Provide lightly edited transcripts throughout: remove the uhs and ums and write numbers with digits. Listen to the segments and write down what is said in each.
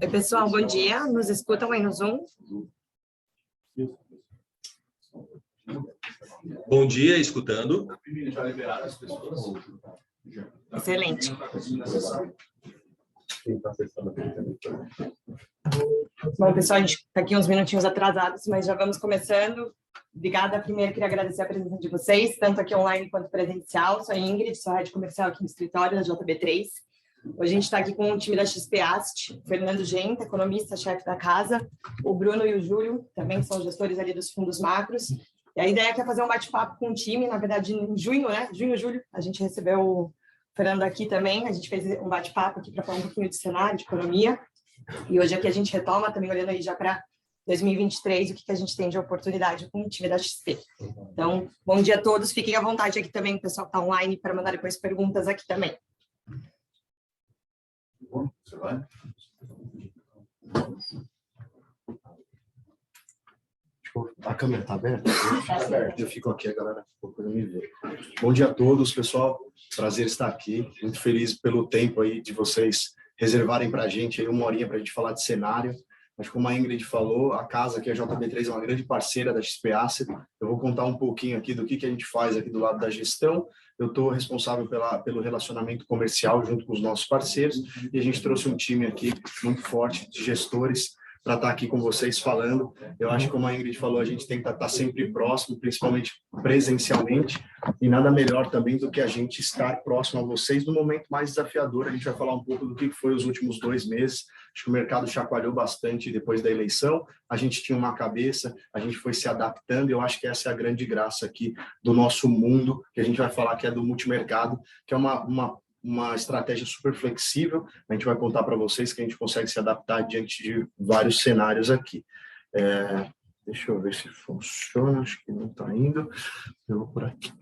Oi, pessoal, bom dia. Nos escutam aí no Zoom? Bom dia, escutando. Excelente. Bom, pessoal, a gente está aqui uns minutinhos atrasados, mas já vamos começando. Obrigada. Primeiro, queria agradecer a presença de vocês, tanto aqui online quanto presencial. Sou a Ingrid, sou a head comercial aqui no escritório da JB3. Hoje a gente está aqui com o time da XP Asset, o Fernando Genta, economista, chefe da casa, o Bruno e o Júlio, também são gestores ali dos fundos macros. E a ideia é fazer um bate-papo com o time, na verdade, em junho, né? Junho, Júlio, a gente recebeu o Fernando aqui também, a gente fez um bate-papo aqui para falar um pouquinho de cenário, de economia. E hoje aqui a gente retoma, também olhando aí já para 2023, o que a gente tem de oportunidade com o time da XP. Então, bom dia a todos, fiquem à vontade aqui também, o pessoal que está online, para mandar depois perguntas aqui também. Você vai? A câmera está aberta? Eu fico aqui, a galera procurando me ver. Bom dia a todos, pessoal. Prazer estar aqui. Muito feliz pelo tempo aí de vocês reservarem para a gente aí uma horinha para a gente falar de cenário. Mas como a Ingrid falou, a casa aqui, a JB3, é uma grande parceira da XP Asset. Eu vou contar um pouquinho aqui do que a gente faz aqui do lado da gestão. Eu estou responsável pelo relacionamento comercial junto com os nossos parceiros e a gente trouxe um time aqui muito forte de gestores para estar aqui com vocês falando. Eu acho que, como a Ingrid falou, a gente tem que estar sempre próximo, principalmente presencialmente, e nada melhor também do que a gente estar próximo a vocês no momento mais desafiador. A gente vai falar um pouco do que foi os últimos 2 meses. Acho que o mercado chacoalhou bastante depois da eleição, a gente tinha uma cabeça, a gente foi se adaptando, e eu acho que essa é a grande graça aqui do nosso mundo, que a gente vai falar que é do multimercado, que é uma estratégia super flexível. A gente vai contar para vocês que a gente consegue se adaptar diante de vários cenários aqui. Deixa eu ver se funciona, acho que não está indo. Eu vou por aqui.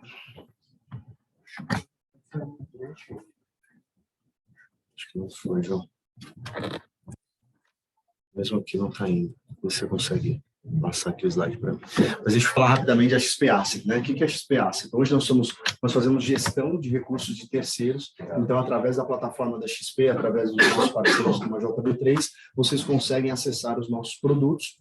Acho que não foi, João. Mesmo aqui não está indo. Você consegue passar aqui o slide para mim. Mas deixa eu falar rapidamente da XP Asset, né? O que é a XP Asset? Hoje nós fazemos gestão de recursos de terceiros, então através da plataforma da XP, através dos nossos parceiros como a JB3, vocês conseguem acessar os nossos produtos.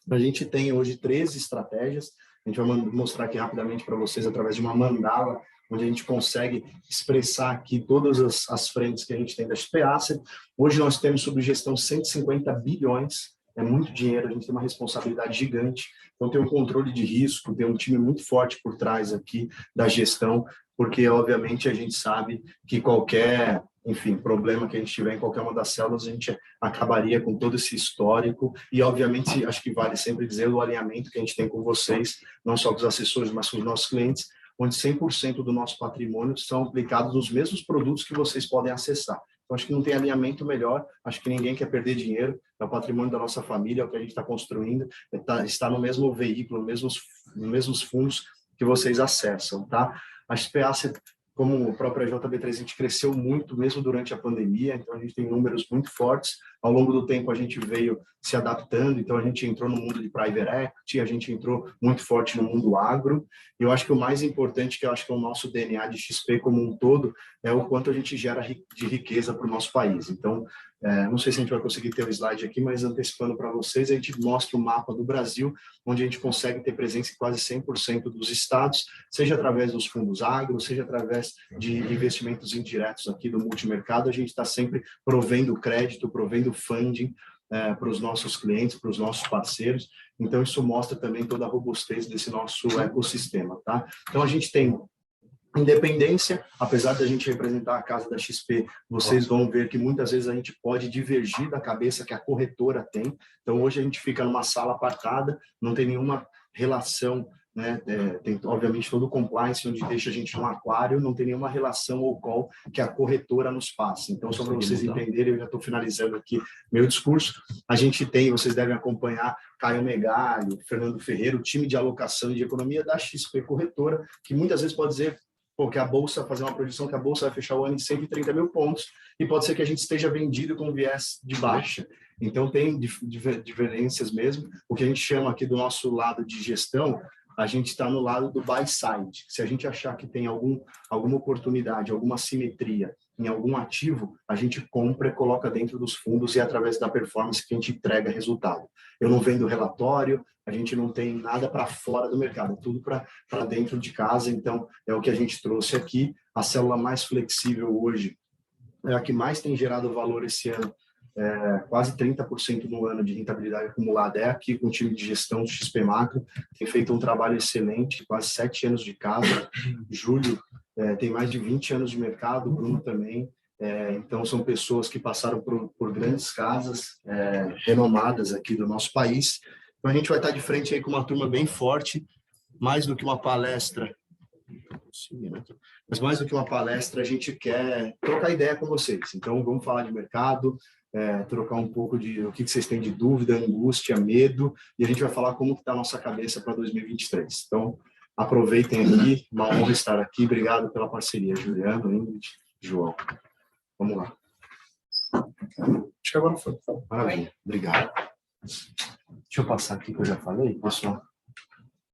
A gente tem hoje 13 estratégias, a gente vai mostrar aqui rapidamente para vocês através de uma mandala, onde a gente consegue expressar aqui todas as frentes que a gente tem da XP Asset. Hoje nós temos sob gestão 150 bilhões, é muito dinheiro, a gente tem uma responsabilidade gigante, então tem um controle de risco, tem um time muito forte por trás aqui da gestão, porque obviamente a gente sabe que qualquer, enfim, problema que a gente tiver em qualquer uma das células, a gente acabaria com todo esse histórico e obviamente acho que vale sempre dizer o alinhamento que a gente tem com vocês, não só com os assessores, mas com os nossos clientes, onde 100% do nosso patrimônio são aplicados nos mesmos produtos que vocês podem acessar. Então, acho que não tem alinhamento melhor, acho que ninguém quer perder dinheiro, é o patrimônio da nossa família, é o que a gente está construindo, está no mesmo veículo, nos mesmos fundos que vocês acessam, tá? A XP Asset, como o próprio JB3, a gente cresceu muito, mesmo durante a pandemia, então a gente tem números muito fortes. Ao longo do tempo, a gente veio se adaptando, então a gente entrou no mundo de private equity, a gente entrou muito forte no mundo agro, e eu acho que o mais importante, que eu acho que é o nosso DNA de XP como um todo, é o quanto a gente gera de riqueza para o nosso país. Então, não sei se a gente vai conseguir ter o slide aqui, mas antecipando para vocês, a gente mostra o mapa do Brasil, onde a gente consegue ter presença em quase 100% dos estados, seja através dos fundos agro, seja através de investimentos indiretos aqui do multimercado, a gente está sempre provendo crédito, provendo funding para os nossos clientes, para os nossos parceiros. Então, isso mostra também toda a robustez desse nosso ecossistema, tá? Então, a gente tem independência, apesar da gente representar a casa da XP, vocês vão ver que muitas vezes a gente pode divergir da cabeça que a corretora tem. Então, hoje a gente fica numa sala apartada, não tem nenhuma relação, né? Tem, obviamente, todo o compliance, onde deixa a gente no aquário, não tem nenhuma relação ou call que a corretora nos passa. Então, só para vocês entenderem, eu já estou finalizando aqui meu discurso, a gente tem, vocês devem acompanhar, Caio Megalho, Fernando Ferreira, o time de alocação e de economia da XP Corretora, que muitas vezes pode dizer que a Bolsa, fazer uma projeção que a Bolsa vai fechar o ano em 130 mil pontos, e pode ser que a gente esteja vendido com viés de baixa. Então, tem diferenças mesmo. O que a gente chama aqui do nosso lado de gestão, a gente está no lado do buy side. Se a gente achar que tem alguma oportunidade, alguma simetria em algum ativo, a gente compra e coloca dentro dos fundos e é através da performance que a gente entrega resultado. Eu não vendo relatório, a gente não tem nada para fora do mercado, tudo para dentro de casa, então é o que a gente trouxe aqui. A célula mais flexível hoje é a que mais tem gerado valor esse ano, quase 30% no ano de rentabilidade acumulada, é aqui com o time de gestão do XP Macro, tem feito um trabalho excelente, quase 7 anos de casa. Júlio tem mais de 20 anos de mercado, o Bruno também, então são pessoas que passaram por grandes casas renomadas aqui do nosso país. Então a gente vai estar de frente aí com uma turma bem forte, mais do que uma palestra. Mas mais do que uma palestra, a gente quer trocar ideia com vocês. Então, vamos falar de mercado, trocar um pouco de o que vocês têm de dúvida, angústia, medo, e a gente vai falar como está a nossa cabeça para 2023. Então, aproveitem aqui, uma honra estar aqui. Obrigado pela parceria, Juliano, Ingrid, João. Vamos lá. Acho que agora foi. Maravilha, obrigado. Deixa eu passar aqui que eu já falei, pessoal.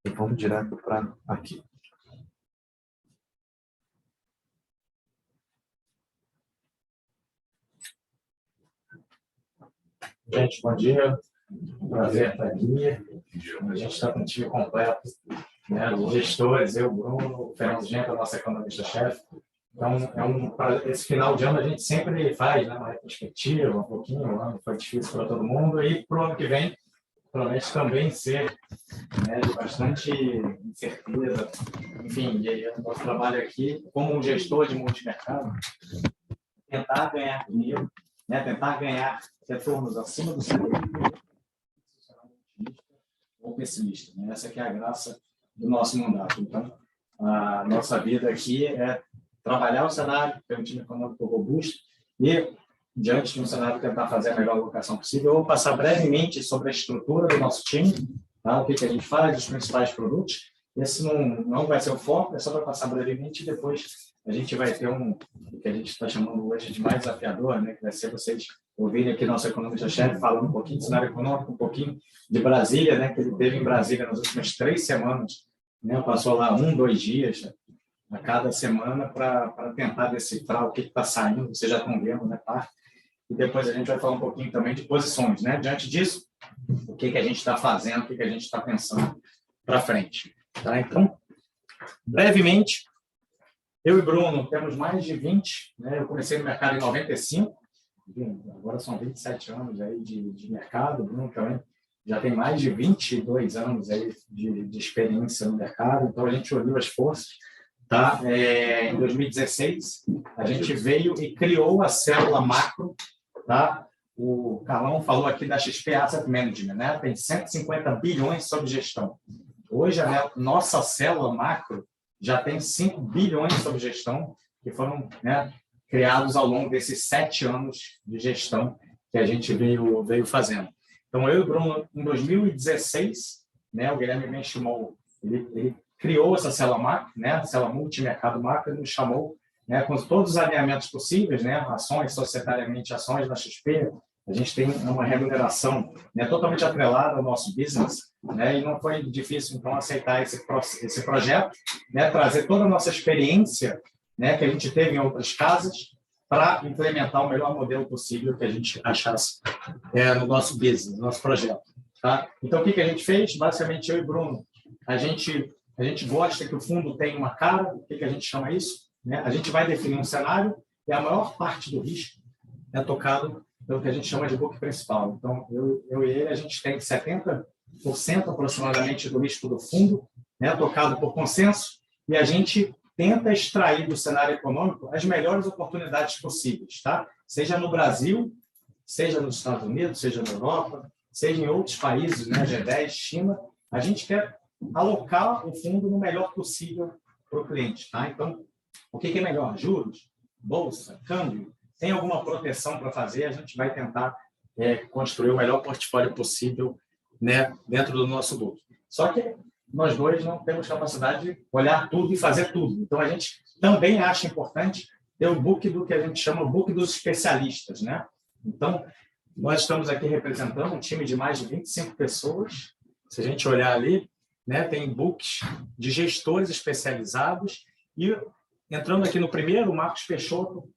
E vamos direto para aqui. Gente, bom dia. Prazer estar aqui. A gente está com o time completo, né? Os gestores, eu, Bruno, o Fernando Genca, nosso economista-chefe. Então, esse final de ano a gente sempre faz, né, uma retrospectiva, um pouquinho. O ano foi difícil para todo mundo e para o ano que vem, promete também ser, né, de bastante incerteza. Enfim, e aí, o nosso trabalho aqui, como um gestor de multimercado, tentar ganhar dinheiro, né, tentar ganhar retornos acima do cenário, ou pessimista, né? Essa que é a graça do nosso mandato. Então, a nossa vida aqui é trabalhar o cenário, ter um time econômico robusto e, diante de um cenário, tentar fazer a melhor alocação possível. Eu vou passar brevemente sobre a estrutura do nosso time, tá? O que a gente faz, os principais produtos. Esse não vai ser o foco, é só para passar brevemente e depois a gente vai ter o que a gente está chamando hoje de mais desafiador, né? Que vai ser vocês ouvirem aqui nosso economista-chefe falando um pouquinho de cenário econômico, um pouquinho de Brasília, né? Que ele teve em Brasília nas últimas 3 semanas, né? Passou lá 2 dias a cada semana para tentar decifrar o que está saindo, vocês já estão vendo, né? Tá? E depois a gente vai falar um pouquinho também de posições, né? Diante disso, o que a gente está fazendo, o que a gente está pensando para frente. Tá? Então, brevemente, eu e Bruno temos mais de 20, né? Eu comecei no mercado em 95, agora são 27 anos aí de mercado. O Bruno também já tem mais de 22 anos aí de experiência no mercado, então a gente uniu as forças. Tá? Em 2016, a gente veio e criou a célula macro. Tá? O Carlão falou aqui da XP Asset Management, né? Tem 150 bilhões sob gestão. Hoje, a nossa célula macro já tem 5 bilhões sob gestão, que foram, né, criados ao longo desses 7 anos de gestão que a gente veio fazendo. Então, eu e o Bruno, em 2016, né, o Guilherme me chamou, ele criou essa célula macro, né, a célula multimercado macro, ele nos chamou, né, com todos os alinhamentos possíveis, né, ações, societariamente ações da XP. A gente tem uma remuneração, né, totalmente atrelada ao nosso business, né, e não foi difícil, então, aceitar esse projeto, né, trazer toda a nossa experiência, né, que a gente teve em outras casas, para implementar o melhor modelo possível que a gente achasse no nosso business, no nosso projeto. Tá? Então, o que a gente fez? Basicamente, eu e Bruno, a gente gosta que o fundo tenha uma cara. O que a gente chama isso? Né? A gente vai definir um cenário e a maior parte do risco é tocado pelo que a gente chama de book principal. Então, eu e ele, a gente tem 70% aproximadamente do risco do fundo, né, tocado por consenso, e a gente tenta extrair do cenário econômico as melhores oportunidades possíveis, tá? Seja no Brasil, seja nos Estados Unidos, seja na Europa, seja em outros países, né, G10, China. A gente quer alocar o fundo no melhor possível para o cliente, tá? Então, o que é melhor? Juros, bolsa, câmbio? Tem alguma proteção para fazer? A gente vai tentar construir o melhor portfólio possível, né, dentro do nosso bolso. Só que nós dois não temos capacidade de olhar tudo e fazer tudo. Então, a gente também acha importante ter o book do que a gente chama o book dos especialistas, né? Então, nós estamos aqui representando um time de mais de 25 pessoas. Se a gente olhar ali, né? Tem books de gestores especializados. E entrando aqui no primeiro, o Marcos Peixoto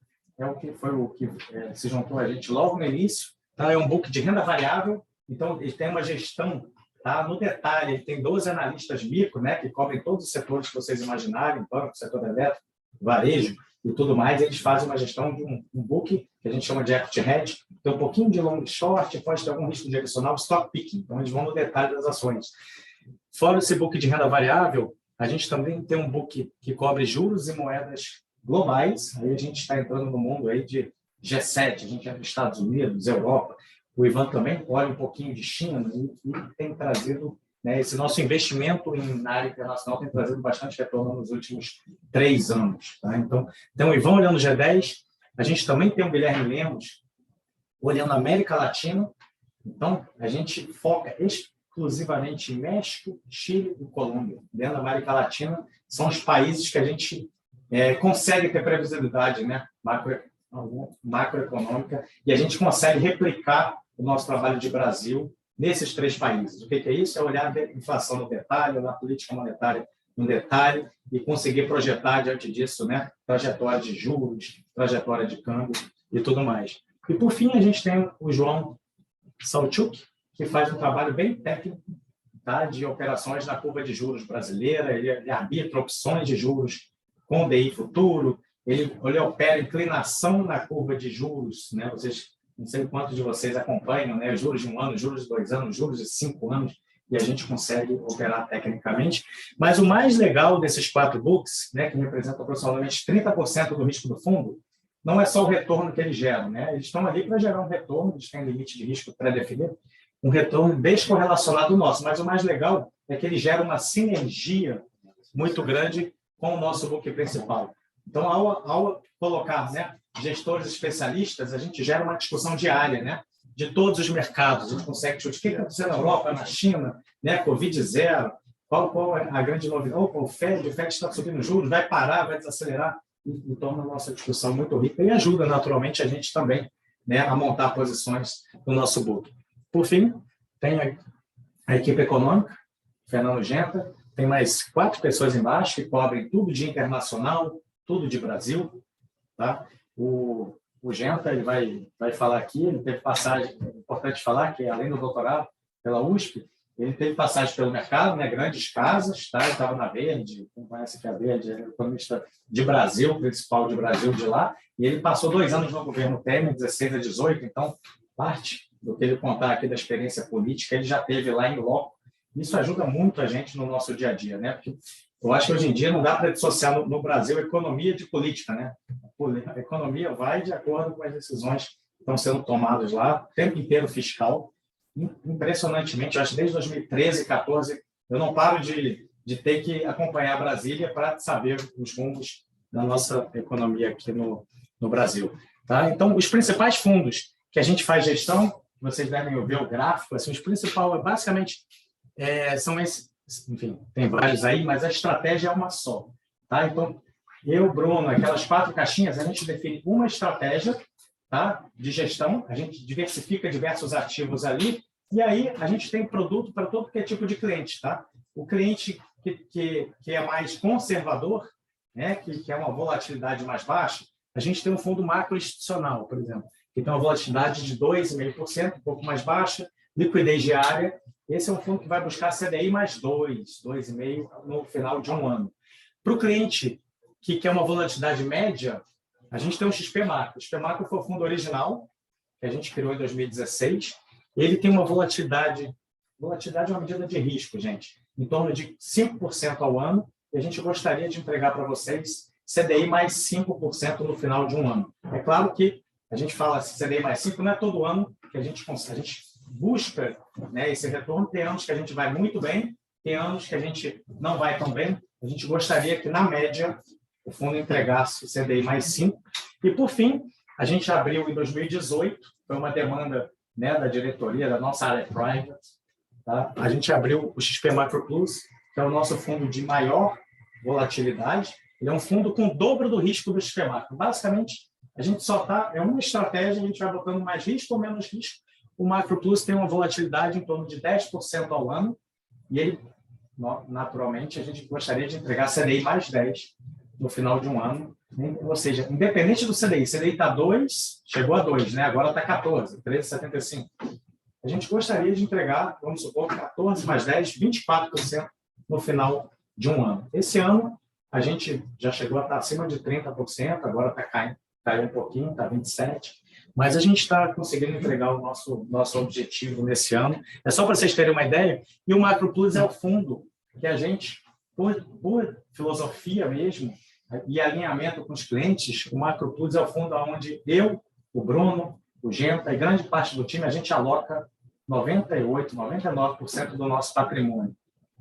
foi o que se juntou a gente logo no início. Tá? É um book de renda variável, então ele tem uma gestão, tá? No detalhe, ele tem 12 analistas micro, né? Que cobrem todos os setores que vocês imaginarem, banco, setor elétrico, varejo e tudo mais. Eles fazem uma gestão de um book que a gente chama de equity hedge, tem um pouquinho de long short, pode ter algum risco direcional, stock picking, então eles vão no detalhe das ações. Fora esse book de renda variável, a gente também tem um book que cobre juros e moedas globais. Aí a gente está entrando no mundo aí de G7, a gente é dos Estados Unidos, Europa. O Ivan também olha um pouquinho de China e tem trazido, né, esse nosso investimento na área internacional tem trazido bastante retorno nos últimos 3 anos. Tá? Então, tem o Ivan olhando o G10, a gente também tem o Guilherme Lemos olhando a América Latina. Então, a gente foca exclusivamente em México, Chile e Colômbia. Dentro da América Latina, são os países que a gente consegue ter previsibilidade, né, macroeconômica, e a gente consegue replicar o nosso trabalho de Brasil nesses 3 países. O que é isso? É olhar a inflação no detalhe, olhar a política monetária no detalhe e conseguir projetar diante disso, né, trajetória de juros, trajetória de câmbio e tudo mais. E, por fim, a gente tem o João Salchuk, que faz um trabalho bem técnico, tá, de operações na curva de juros brasileira. Ele arbitra opções de juros com DI futuro, ele opera inclinação na curva de juros, né? Vocês, não sei quantos de vocês acompanham, né? Juros de 1 ano, juros de 2 anos, juros de 5 anos, e a gente consegue operar tecnicamente. Mas o mais legal desses 4 books, né, que representam aproximadamente 30% do risco do fundo, não é só o retorno que eles geram, né? Eles estão ali para gerar um retorno, eles têm limite de risco pré-definido, um retorno descorrelacionado do nosso, mas o mais legal é que ele gera uma sinergia muito grande com o nosso book principal. Então, ao colocar, né, gestores especialistas, a gente gera uma discussão diária, né, de todos os mercados. A gente consegue discutir o que está acontecendo na Europa, na China, né, Covid zero, qual é a grande novidade. O FED está subindo juros, vai parar, vai desacelerar, e torna a nossa discussão muito rica e ajuda, naturalmente, a gente também, né, a montar posições no nosso book. Por fim, tem a equipe econômica, Fernando Genta, tem mais 4 pessoas embaixo que cobrem tudo de internacional, tudo de Brasil. Tá? O Genta ele vai falar aqui, ele teve passagem, é importante falar que além do doutorado pela USP, ele teve passagem pelo mercado, né, grandes casas, tá? Ele estava na Verde, quem conhece que é a Verde, é economista de Brasil, principal de Brasil de lá, e ele passou 2 anos no governo Temer, 16 a 18, então parte do que ele contar aqui da experiência política, ele já teve lá em loco. Isso ajuda muito a gente no nosso dia a dia, né? Porque eu acho que hoje em dia não dá para dissociar no Brasil economia de política, né? A economia vai de acordo com as decisões que estão sendo tomadas lá, o tempo inteiro fiscal. Impressionantemente, eu acho que desde 2013, 2014, eu não paro de ter que acompanhar Brasília para saber os rumos da nossa economia aqui no Brasil. Tá? Então, os principais fundos que a gente faz gestão, vocês devem ver o gráfico, assim, os principais, basicamente, são esses, enfim, tem vários aí, mas a estratégia é uma só. Tá? Então, eu, Bruno, aquelas 4 caixinhas, a gente define uma estratégia, tá, de gestão, a gente diversifica diversos ativos ali, e aí a gente tem produto para todo que é tipo de cliente. Tá? O cliente que é mais conservador, né, que é uma volatilidade mais baixa, a gente tem um fundo macro institucional, por exemplo, que tem uma volatilidade de 2,5%, um pouco mais baixa, liquidez diária. Esse é um fundo que vai buscar CDI mais 2,5% no final de um ano. Para o cliente que quer uma volatilidade média, a gente tem o XP Macro. O XP Macro foi o fundo original, que a gente criou em 2016. Ele tem uma volatilidade é uma medida de risco, gente, em torno de 5% ao ano, e a gente gostaria de entregar para vocês CDI mais 5% no final de um ano. É claro que a gente fala CDI mais 5%, não é todo ano que a gente busca, né, esse retorno. Tem anos que a gente vai muito bem, tem anos que a gente não vai tão bem. A gente gostaria que, na média, o fundo entregasse CDI mais 5%. E, por fim, a gente abriu em 2018, foi uma demanda, né, da diretoria, da nossa área private. Tá? A gente abriu o XP Macro Plus, que é o nosso fundo de maior volatilidade. Ele é um fundo com o dobro do risco do XP Macro. Basicamente, a gente só é uma estratégia, a gente vai botando mais risco ou menos risco. O Macro Plus tem uma volatilidade em torno de 10% ao ano, e ele naturalmente, a gente gostaria de entregar CDI mais 10 no final de um ano. Ou seja, independente do CDI está 2, chegou a 2, né? Agora está 14, 13,75. A gente gostaria de entregar, vamos supor, 14 mais 10, 24% no final de um ano. Esse ano, a gente já chegou a estar acima de 30%, agora está caindo um pouquinho, está 27%, mas a gente está conseguindo entregar o nosso objetivo nesse ano. É só para vocês terem uma ideia, e o Macro Plus é o fundo que a gente, por filosofia mesmo, e alinhamento com os clientes, o Macro Plus é o fundo onde eu, o Bruno, o Genta e grande parte do time, a gente aloca 98%, 99% do nosso patrimônio.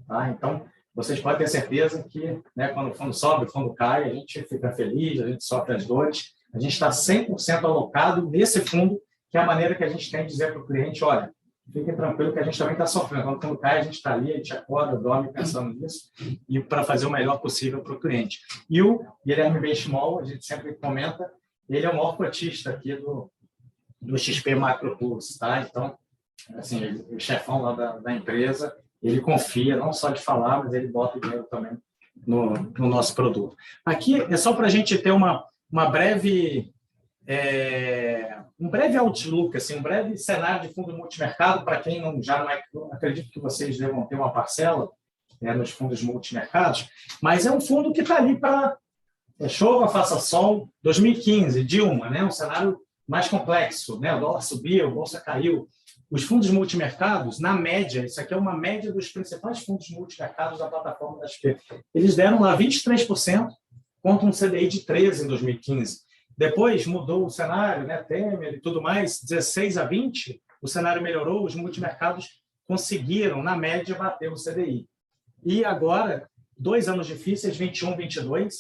Tá? Então, vocês podem ter certeza que, né, quando o fundo sobe, o fundo cai, a gente fica feliz, a gente sofre as dores, a gente está 100% alocado nesse fundo, que é a maneira que a gente tem de dizer para o cliente, olha, fiquem tranquilo que a gente também está sofrendo. Quando o fundo cai, a gente está ali, a gente acorda, dorme pensando nisso, e para fazer o melhor possível para o cliente. E o Guilherme Benchimol, a gente sempre comenta, ele é o maior cotista aqui do XP Macro Plus, tá? Então, assim, o chefão lá da empresa, ele confia, não só de falar, mas ele bota dinheiro também no nosso produto. Aqui é só para a gente ter um breve outlook, assim, um breve cenário de fundo multimercado, para quem já não é, acredito que vocês devam ter uma parcela nos fundos multimercados, mas é um fundo que está ali para chova, faça sol, 2015, Dilma, né, um cenário mais complexo, né, o dólar subiu, a bolsa caiu. Os fundos multimercados, na média, isso aqui é uma média dos principais fundos multimercados da plataforma da XP, eles deram lá 23% contra um CDI de 13% em 2015. Depois mudou o cenário, né, Temer e tudo mais, 16-20%, o cenário melhorou, os multimercados conseguiram, na média, bater o CDI. E agora, 2 anos difíceis, 21, 22,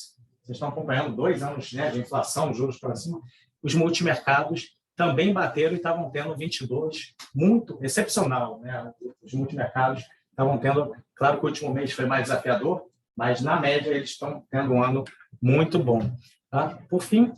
vocês estão acompanhando 2 anos, né, de inflação, juros para cima, os multimercados também bateram e estavam tendo 22, muito excepcional, né? Os multimercados estavam tendo, claro que o último mês foi mais desafiador, mas na média eles estão tendo um ano muito bom. Tá? Por fim,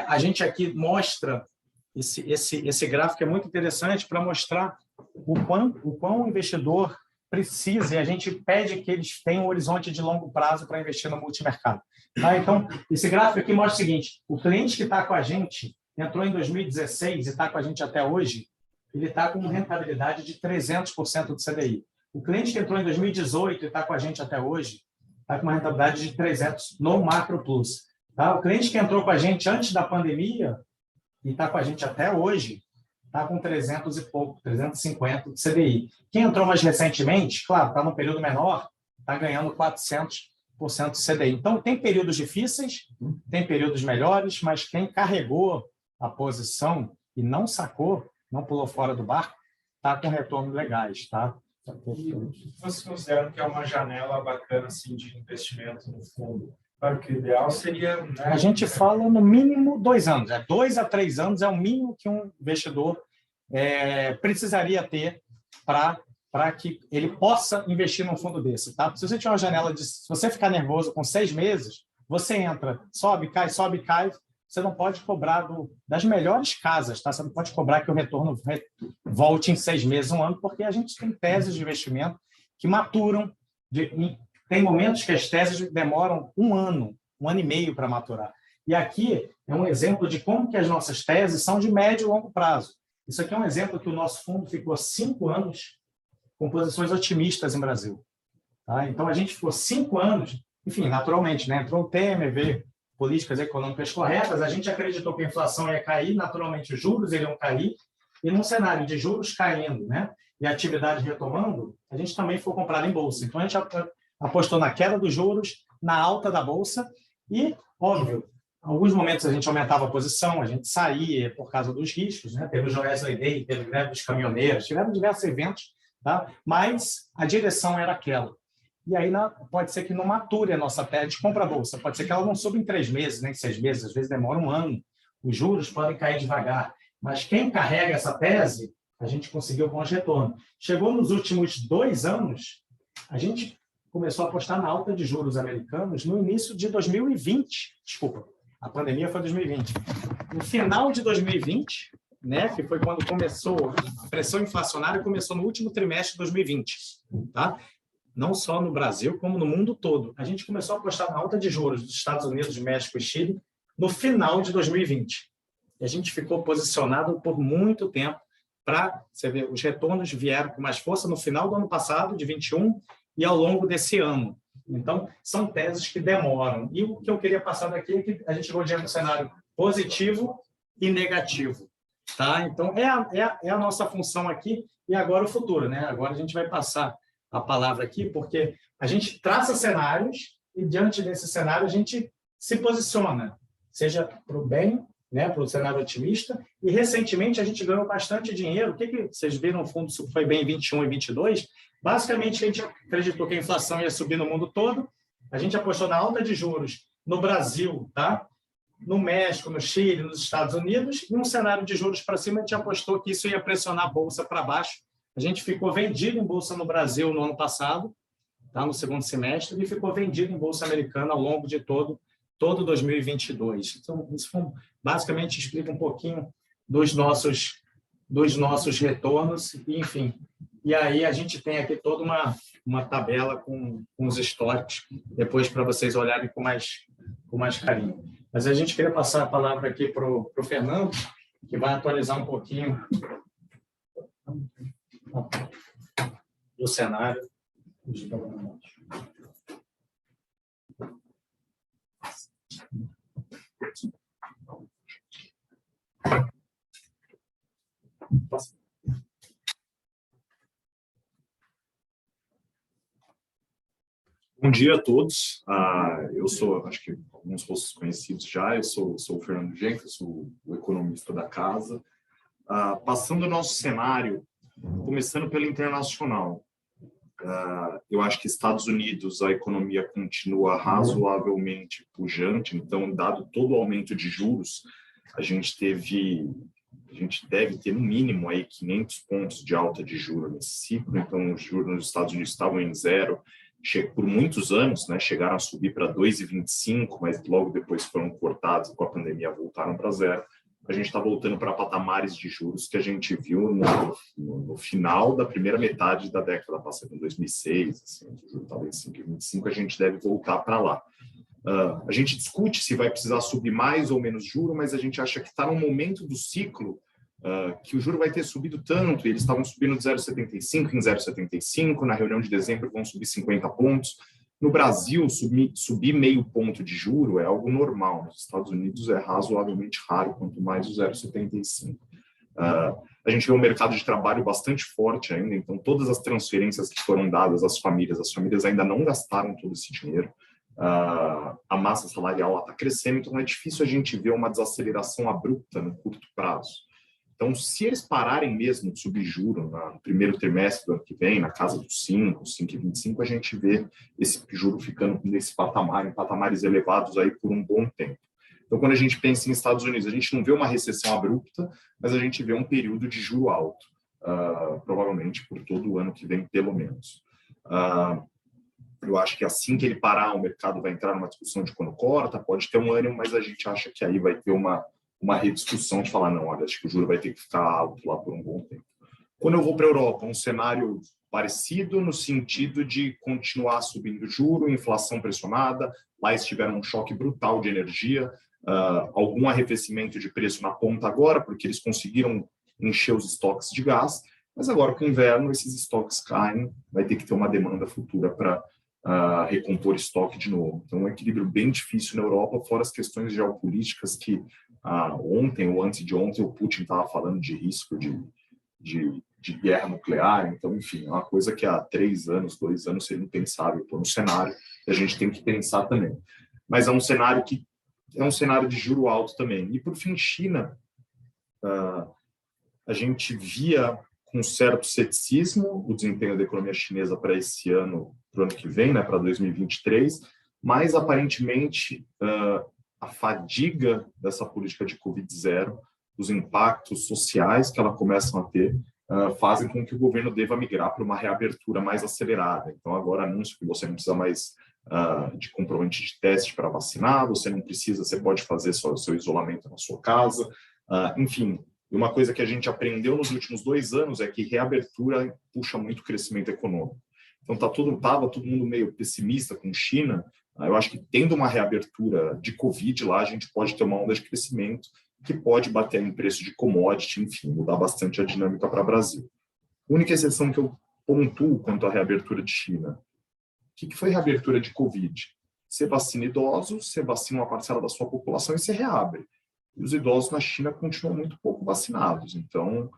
a gente aqui mostra esse gráfico, é muito interessante para mostrar o quão o investidor precisa, e a gente pede que eles tenham um horizonte de longo prazo para investir no multimercado. Tá? Então, esse gráfico aqui mostra o seguinte, o cliente que está com a gente entrou em 2016 e está com a gente até hoje, ele está com uma rentabilidade de 300% do CDI. O cliente que entrou em 2018 e está com a gente até hoje, está com uma rentabilidade de 300% no Macro Plus. Tá? O cliente que entrou com a gente antes da pandemia e está com a gente até hoje, está com 300 e pouco, 350% de CDI. Quem entrou mais recentemente, claro, está num período menor, está ganhando 400% de CDI. Então, tem períodos difíceis, tem períodos melhores, mas quem carregou a posição e não sacou, não pulou fora do barco, está com retornos legais. Tá? E vocês consideram que é uma janela bacana assim, de investimento no fundo? Claro que o ideal seria... Né? A gente fala no mínimo 2 anos. 2 a 3 anos é o mínimo que um investidor precisaria ter para que ele possa investir num fundo desse. Tá? Se você tiver uma janela se você ficar nervoso com 6 meses, você entra, sobe, cai, você não pode cobrar das melhores casas, tá? Você não pode cobrar que o retorno volte em 6 meses, 1 ano, porque a gente tem teses de investimento que maturam. Tem momentos que as teses demoram 1 ano, 1 ano e meio para maturar. E aqui é um exemplo de como que as nossas teses são de médio e longo prazo. Isso aqui é um exemplo que o nosso fundo ficou 5 anos com posições otimistas em Brasil. Tá? Então, a gente ficou 5 anos, enfim, naturalmente, né? Entrou o Temer, veio políticas econômicas corretas, a gente acreditou que a inflação ia cair, naturalmente os juros iriam cair, e num cenário de juros caindo, né, e a atividade retomando, a gente também foi comprado em bolsa. Então, a gente apostou na queda dos juros, na alta da bolsa, e, óbvio, em alguns momentos a gente aumentava a posição, a gente saía por causa dos riscos, né, teve o Joesley Day, teve greve dos caminhoneiros, tiveram diversos eventos, tá, mas a direção era aquela. E aí pode ser que não mature a nossa tese de compra a bolsa. Pode ser que ela não suba em 3 meses, nem 6 meses. Às vezes demora 1 ano. Os juros podem cair devagar. Mas quem carrega essa tese, a gente conseguiu bons retornos. Chegou nos últimos 2 anos, a gente começou a apostar na alta de juros americanos no início de 2020. Desculpa, a pandemia foi 2020. No final de 2020, né, que foi quando começou a pressão inflacionária, começou no último trimestre de 2020, tá? Não só no Brasil, como no mundo todo. A gente começou a apostar na alta de juros dos Estados Unidos, México e Chile no final de 2020. E a gente ficou posicionado por muito tempo para, você ver, os retornos vieram com mais força no final do ano passado, de 21, e ao longo desse ano. Então, são teses que demoram. E o que eu queria passar daqui é que a gente chegou diante de um cenário positivo e negativo. Tá? Então, é a nossa função aqui e agora o futuro. Né? Agora a gente vai passar a palavra aqui, porque a gente traça cenários e, diante desse cenário, a gente se posiciona, seja para o bem, né, para o cenário otimista, e recentemente a gente ganhou bastante dinheiro. O que vocês viram no fundo foi bem em 21 e 22? Basicamente, a gente acreditou que a inflação ia subir no mundo todo, a gente apostou na alta de juros no Brasil, tá? No México, no Chile, nos Estados Unidos, e um cenário de juros para cima, a gente apostou que isso ia pressionar a Bolsa para baixo. A gente ficou vendido em Bolsa no Brasil no ano passado, tá? No segundo semestre, e ficou vendido em Bolsa Americana ao longo de todo 2022. Então, isso basicamente explica um pouquinho dos nossos retornos, enfim. E aí a gente tem aqui toda uma tabela com os históricos, depois para vocês olharem com mais carinho. Mas a gente queria passar a palavra aqui para o Fernando, que vai atualizar um pouquinho do cenário. Bom dia a todos. Eu sou, acho que alguns rostos conhecidos já, eu sou o Fernando Jenkins, sou o economista da casa. Passando o nosso cenário, começando pelo internacional. Eu acho que Estados Unidos, a economia continua razoavelmente pujante, então, dado todo o aumento de juros, a gente deve ter no mínimo aí 500 pontos de alta de juros nesse ciclo. Então, os juros nos Estados Unidos estavam em zero por muitos anos, né, chegaram a subir para 2,25, mas logo depois foram cortados, com a pandemia voltaram para zero. A gente está voltando para patamares de juros que a gente viu no final da primeira metade da década passada, em 2006, assim, o juro estava em 5,25, a gente deve voltar para lá. A gente discute se vai precisar subir mais ou menos juro, mas a gente acha que está num momento do ciclo que o juro vai ter subido tanto, eles estavam subindo de 0,75 em 0,75, na reunião de dezembro vão subir 50 pontos. No Brasil, subir meio ponto de juro é algo normal. Nos Estados Unidos é razoavelmente raro, quanto mais o 0,75. A gente vê um mercado de trabalho bastante forte ainda, então todas as transferências que foram dadas às famílias, as famílias ainda não gastaram todo esse dinheiro. A massa salarial está crescendo, então é difícil a gente ver uma desaceleração abrupta no curto prazo. Então, se eles pararem mesmo de subir juro no primeiro trimestre do ano que vem, na casa dos 5,25, a gente vê esse juro ficando nesse patamar, em patamares elevados aí por um bom tempo. Então, quando a gente pensa em Estados Unidos, a gente não vê uma recessão abrupta, mas a gente vê um período de juro alto, provavelmente por todo o ano que vem, pelo menos. Eu acho que assim que ele parar, o mercado vai entrar numa discussão de quando corta, pode ter um ânimo, mas a gente acha que aí vai ter uma rediscussão de falar, não, olha, acho que o juro vai ter que ficar alto lá por um bom tempo. Quando eu vou para a Europa, um cenário parecido no sentido de continuar subindo juro, inflação pressionada, lá eles tiveram um choque brutal de energia, algum arrefecimento de preço na ponta agora, porque eles conseguiram encher os estoques de gás, mas agora com o inverno esses estoques caem, vai ter que ter uma demanda futura para recompor estoque de novo. Então, um equilíbrio bem difícil na Europa, fora as questões geopolíticas que ontem ou antes de ontem o Putin estava falando de risco de guerra nuclear. Então, enfim, é uma coisa que há 2 anos seria impensável pôr no cenário, e a gente tem que pensar também. Mas é um cenário que é um cenário de juro alto também. E, por fim, China, a gente via com certo ceticismo o desempenho da economia chinesa para esse ano, para o ano que vem, né, para 2023, mas, aparentemente, a fadiga dessa política de Covid-0, os impactos sociais que ela começa a ter, fazem com que o governo deva migrar para uma reabertura mais acelerada. Então, agora anúncio que você não precisa mais de comprovante de teste para vacinar, você não precisa, você pode fazer só o seu isolamento na sua casa. Enfim, E uma coisa que a gente aprendeu nos últimos 2 anos é que reabertura puxa muito o crescimento econômico. Então, estava todo mundo meio pessimista com China. Eu acho que tendo uma reabertura de Covid lá, a gente pode ter uma onda de crescimento que pode bater em preço de commodity, enfim, mudar bastante a dinâmica para o Brasil. A única exceção que eu pontuo quanto à reabertura de China. O que foi reabertura de Covid? Você vacina idosos, você vacina uma parcela da sua população e você reabre. E os idosos na China continuam muito pouco vacinados. Então,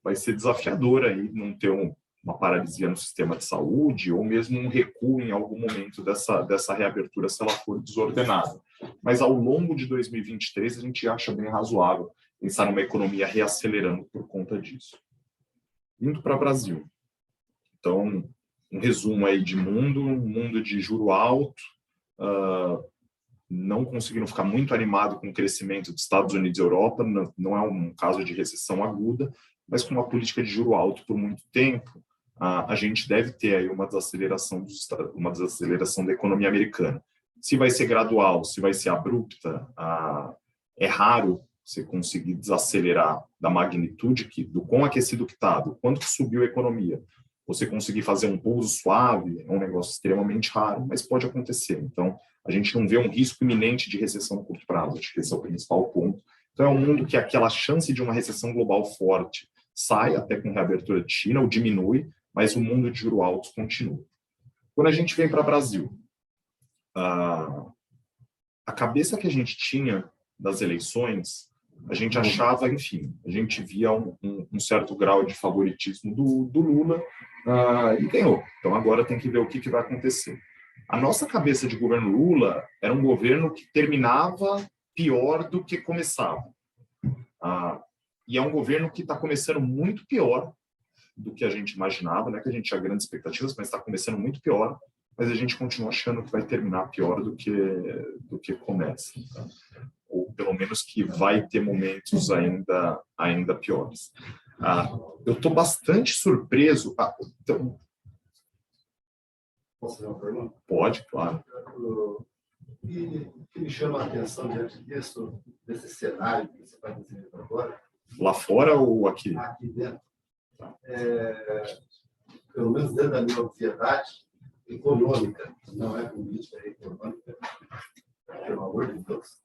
vai ser desafiador aí não ter uma paralisia no sistema de saúde ou mesmo um recuo em algum momento dessa reabertura se ela for desordenada. Mas ao longo de 2023, a gente acha bem razoável pensar numa economia reacelerando por conta disso. Indo para o Brasil. Então, um resumo aí de mundo, um mundo de juro alto, não conseguindo ficar muito animado com o crescimento dos Estados Unidos e Europa, não é um caso de recessão aguda, mas com uma política de juro alto por muito tempo, a gente deve ter aí uma desaceleração da economia americana. Se vai ser gradual, se vai ser abrupta, é raro você conseguir desacelerar da magnitude do quão aquecido que está, do quanto que subiu a economia. Você conseguir fazer um pouso suave é um negócio extremamente raro, mas pode acontecer. Então, a gente não vê um risco iminente de recessão a curto prazo. Acho que esse é o principal ponto. Então, é um mundo que aquela chance de uma recessão global forte sai, até com reabertura de China, ou diminui, mas o mundo de juros altos continua. Quando a gente vem para o Brasil, a cabeça que a gente tinha das eleições, a gente achava, enfim, a gente via um certo grau de favoritismo do Lula e ganhou. Então, agora tem que ver o que vai acontecer. A nossa cabeça de governo Lula era um governo que terminava pior do que começava. E é um governo que está começando muito pior do que a gente imaginava, né? Que a gente tinha grandes expectativas, mas está começando muito pior, mas a gente continua achando que vai terminar pior do que começa. Tá? Ou pelo menos que vai ter momentos ainda piores. Eu estou bastante surpreso. Então... Posso fazer uma pergunta? Pode, claro. O que me chama a atenção diante desse cenário que você está dizendo agora? Lá fora ou aqui? Aqui dentro. Pelo menos dentro da minha obviedade econômica, não é política, é econômica, pelo amor de Deus.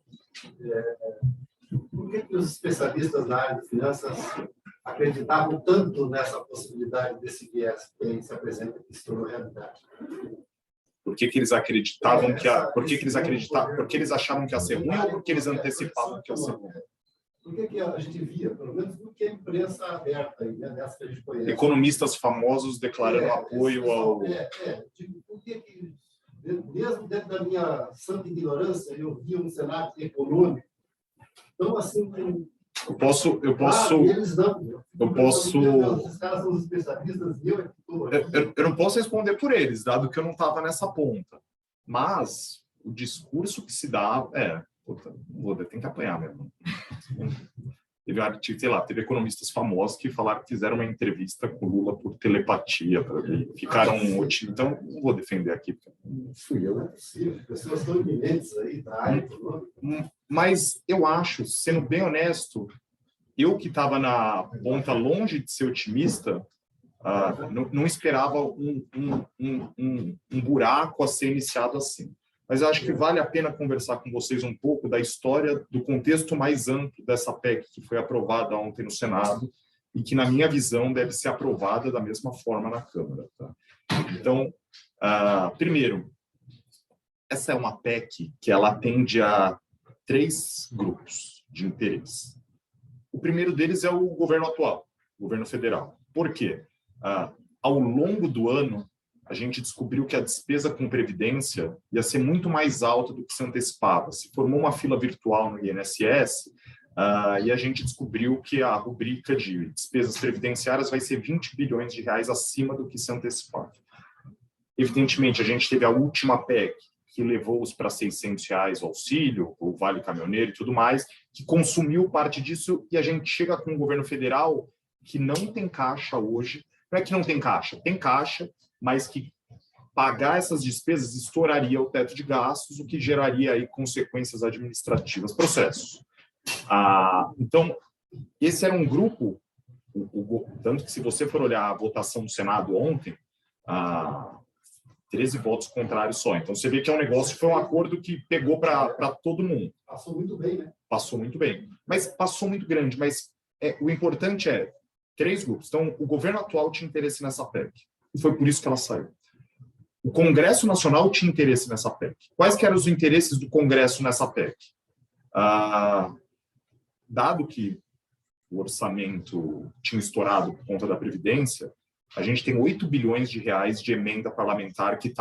Por que os especialistas na área de finanças acreditavam tanto nessa possibilidade desse viés que se apresenta e que se tornou realidade? Por que eles acreditavam porque eles achavam que ia ser ruim ou porque eles antecipavam que ia ser ruim? Por que a gente via, pelo menos do que a imprensa aberta, aí, né, dessa que a gente conhece? Economistas famosos declarando apoio ao... Por que, mesmo dentro da minha santa ignorância, eu via um cenário econômico tão assim... Eu posso... eles não. Os caras são os especialistas e eu não posso responder por eles, dado que eu não estava nessa ponta. Mas o discurso que se dá... tem que apanhar mesmo. Teve economistas famosos que falaram que fizeram uma entrevista com o Lula por telepatia, ficaram otimistas. Então, não vou defender aqui. Não fui eu, não é possível. Pessoas tão eminentes aí da área econômica. Mas eu acho, sendo bem honesto, eu que estava na ponta longe de ser otimista, não esperava um buraco a ser iniciado assim. Mas eu acho que vale a pena conversar com vocês um pouco da história, do contexto mais amplo dessa PEC que foi aprovada ontem no Senado e que, na minha visão, deve ser aprovada da mesma forma na Câmara. Tá? Então, primeiro, essa é uma PEC que ela atende a 3 grupos de interesse. O primeiro deles é o governo atual, o governo federal. Por quê? Ao longo do ano, a gente descobriu que a despesa com previdência ia ser muito mais alta do que se antecipava. Se formou uma fila virtual no INSS e a gente descobriu que a rubrica de despesas previdenciárias vai ser 20 bilhões de reais acima do que se antecipava. Evidentemente, a gente teve a última PEC, que levou-os para R$600 o auxílio, o Vale Caminhoneiro e tudo mais, que consumiu parte disso, e a gente chega com um governo federal que não tem caixa hoje. Não é que não tem caixa, mas que pagar essas despesas estouraria o teto de gastos, o que geraria aí consequências administrativas, processos. Então, esse era um grupo, tanto que se você for olhar a votação do Senado ontem, 13 votos contrários só. Então, você vê que é um negócio, foi um acordo que pegou para todo mundo. Passou muito bem, né? Passou muito bem. Mas passou muito grande. Mas o importante é 3 grupos. Então, o governo atual tinha interesse nessa PEC. E foi por isso que ela saiu. O Congresso Nacional tinha interesse nessa PEC. Quais que eram os interesses do Congresso nessa PEC? Dado que o orçamento tinha estourado por conta da Previdência, a gente tem 8 bilhões de reais de emenda parlamentar que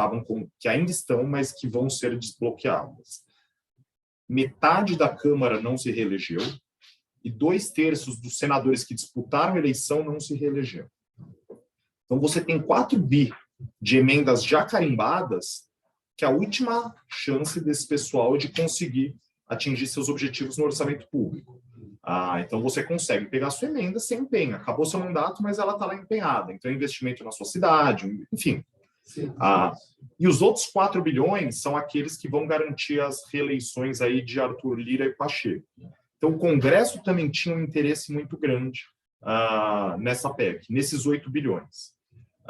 ainda estão, mas que vão ser desbloqueadas. Metade da Câmara não se reelegeu e 2/3 dos senadores que disputaram a eleição não se reelegeram. Então, você tem 4 bi de emendas já carimbadas, que é a última chance desse pessoal de conseguir atingir seus objetivos no orçamento público. Então, você consegue pegar sua emenda, você empenha. Acabou seu mandato, mas ela está lá empenhada. Então, investimento na sua cidade, enfim. Sim. E os outros 4 bilhões são aqueles que vão garantir as reeleições aí de Arthur Lira e Pacheco. Então, o Congresso também tinha um interesse muito grande nessa PEC, nesses 8 bilhões.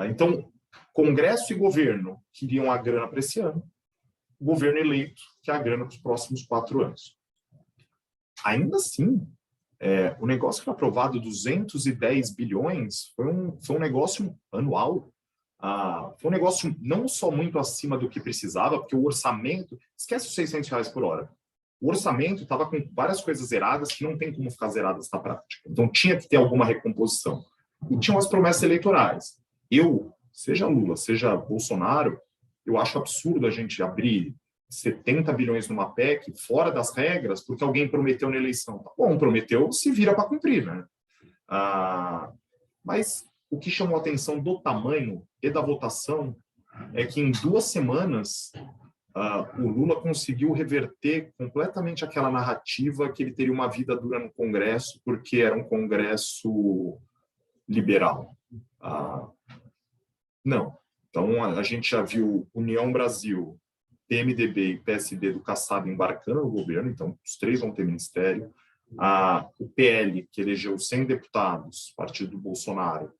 Então, Congresso e governo queriam a grana para esse ano, o governo eleito quer a grana para os próximos 4 anos. Ainda assim, o negócio que foi aprovado, 210 bilhões, foi um negócio anual. Foi um negócio não só muito acima do que precisava, porque o orçamento... Esquece os R$600 por hora. O orçamento estava com várias coisas zeradas que não tem como ficar zeradas na prática. Então, tinha que ter alguma recomposição. E tinham as promessas eleitorais. Seja Lula, seja Bolsonaro, eu acho absurdo a gente abrir 70 bilhões numa PEC fora das regras porque alguém prometeu na eleição. Tá bom, prometeu, se vira para cumprir, né? Mas o que chamou a atenção do tamanho e da votação é que em 2 semanas o Lula conseguiu reverter completamente aquela narrativa que ele teria uma vida dura no Congresso porque era um Congresso liberal. Não. Então, a gente já viu União Brasil, PMDB e PSD do Kassab embarcando no governo, então os 3 vão ter ministério. O PL, que elegeu 100 deputados, partido do Bolsonaro,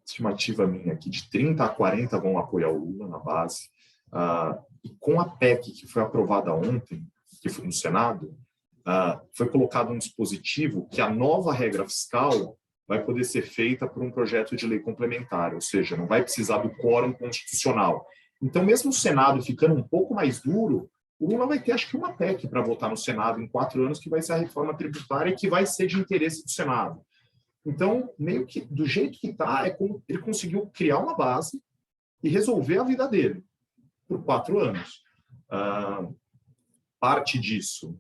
estimativa minha aqui, de 30 a 40 vão apoiar o Lula na base. E com a PEC que foi aprovada ontem, que foi no Senado, foi colocado um dispositivo que a nova regra fiscal vai poder ser feita por um projeto de lei complementar, ou seja, não vai precisar do quórum constitucional. Então, mesmo o Senado ficando um pouco mais duro, o Lula vai ter, acho que, uma PEC para votar no Senado em 4 anos, que vai ser a reforma tributária, que vai ser de interesse do Senado. Então, meio que, do jeito que está, ele conseguiu criar uma base e resolver a vida dele por 4 anos. Parte disso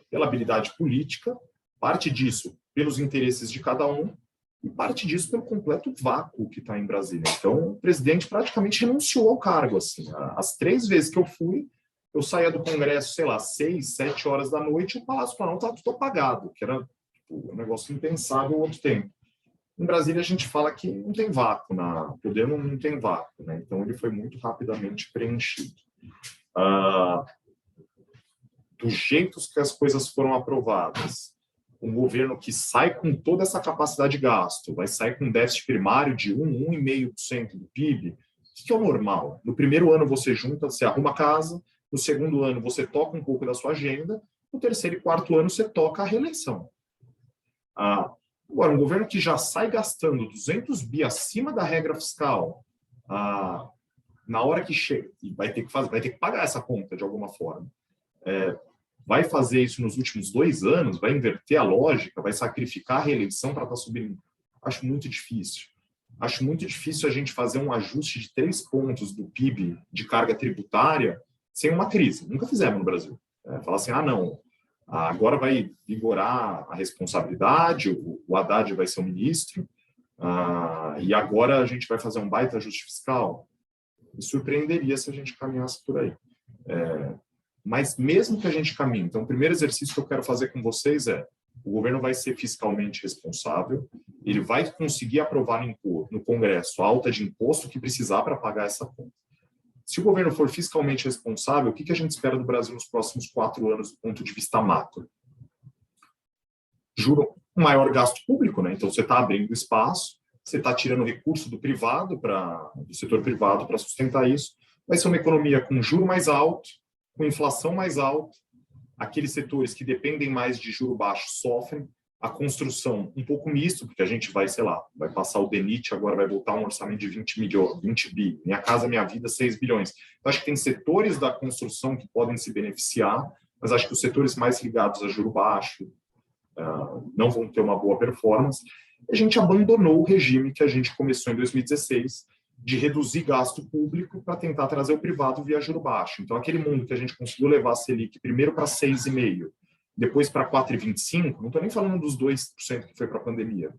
pela habilidade política, parte disso pelos interesses de cada um, e parte disso pelo completo vácuo que está em Brasília. Então, o presidente praticamente renunciou ao cargo. Assim. As 3 vezes que eu fui, eu saía do Congresso, sei lá, 6, 7 horas da noite, e o Palácio Planalto estava tudo apagado, que era um negócio impensável há outro tempo. Em Brasília, a gente fala que não tem vácuo, o poder não tem vácuo, né? Então, ele foi muito rapidamente preenchido. Do jeito que as coisas foram aprovadas, um governo que sai com toda essa capacidade de gasto, vai sair com um déficit primário de 1,5% do PIB, o que é o normal? No primeiro ano você junta, você arruma a casa, no segundo ano você toca um pouco da sua agenda, no terceiro e 4º ano você toca a reeleição. Agora, um governo que já sai gastando 200 bi acima da regra fiscal, na hora que chega, e vai ter que pagar essa conta de alguma forma, vai fazer isso nos últimos 2 anos, vai inverter a lógica, vai sacrificar a reeleição para estar subindo. Acho muito difícil. Acho muito difícil a gente fazer um ajuste de 3 pontos do PIB de carga tributária sem uma crise. Nunca fizemos no Brasil. Falar assim, não, agora vai vigorar a responsabilidade, o Haddad vai ser o ministro, e agora a gente vai fazer um baita ajuste fiscal. Me surpreenderia se a gente caminhasse por aí. Mas mesmo que a gente caminhe, então o primeiro exercício que eu quero fazer com vocês o governo vai ser fiscalmente responsável, ele vai conseguir aprovar no Congresso a alta de imposto que precisar para pagar essa conta. Se o governo for fiscalmente responsável, o que a gente espera do Brasil nos próximos 4 anos do ponto de vista macro? um maior gasto público, né? Então, você está abrindo espaço, você está tirando recurso do setor privado para sustentar isso. Vai ser uma economia com juro mais alto, com inflação mais alta. Aqueles setores que dependem mais de juro baixo sofrem. A construção um pouco misto, porque a gente vai, sei lá, vai passar o DENIT, agora vai voltar um orçamento de 20 bi. Minha Casa Minha Vida, 6 bilhões. Então, acho que tem setores da construção que podem se beneficiar, mas acho que os setores mais ligados a juro baixo não vão ter uma boa performance. A gente abandonou o regime que a gente começou em 2016 de reduzir gasto público para tentar trazer o privado via juro baixo. Então, aquele mundo que a gente conseguiu levar a Selic primeiro para 6,5%, depois para 4,25%, não estou nem falando dos 2% que foi para a pandemia.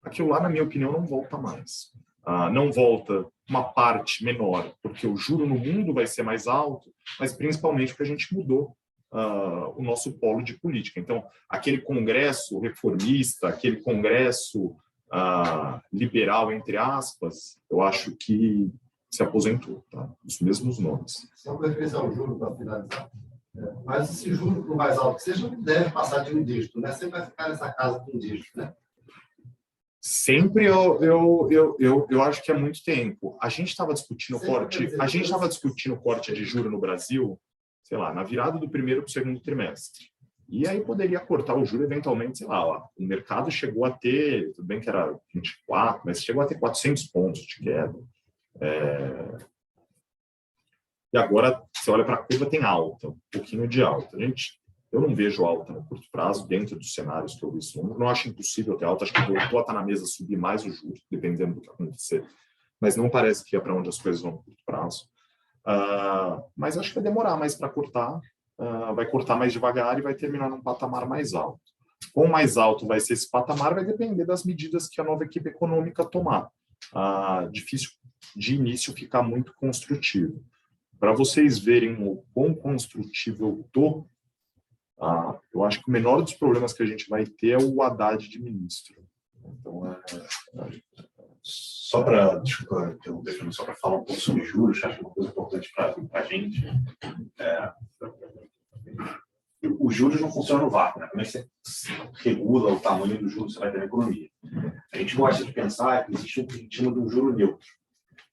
Aquilo lá, na minha opinião, não volta mais. Não volta uma parte menor, porque o juro no mundo vai ser mais alto, mas principalmente porque a gente mudou o nosso polo de política. Então, aquele congresso reformista, aquele congresso liberal, entre aspas, eu acho que se aposentou, tá? Os mesmos nomes. Só para referenciar o juro, para finalizar. Mas esse juro, por mais alto que seja, não deve passar de um dígito, né? Sempre vai ficar nessa casa de um dígito, né? Sempre eu acho que é muito tempo. A gente estava discutindo corte de juro no Brasil, sei lá, na virada do primeiro para o segundo trimestre. E aí poderia cortar o juro eventualmente, sei lá, o mercado chegou a ter, tudo bem que era 24, mas chegou a ter 400 pontos de queda. E agora, você olha para a curva, tem alta, um pouquinho de alta. Eu não vejo alta no curto prazo, dentro dos cenários que eu vi. Não acho impossível ter alta, acho que voltou a estar na mesa subir mais os juros, dependendo do que acontecer. Mas não parece que é para onde as coisas vão no curto prazo. Mas acho que vai demorar mais para cortar, vai cortar mais devagar e vai terminar num patamar mais alto. Quão mais alto vai ser esse patamar vai depender das medidas que a nova equipe econômica tomar. Difícil de início ficar muito construtivo. Para vocês verem o quão construtivo eu estou, eu acho que o menor dos problemas que a gente vai ter é o Haddad de ministro. Então, Só para, desculpa, só para falar um pouco sobre juros, acho que é uma coisa importante para a gente. Os juros não funcionam no vácuo, né? Como é que você regula o tamanho dos juros que você vai ter na economia? A gente gosta de pensar que existe o que a gente chama de um juro neutro.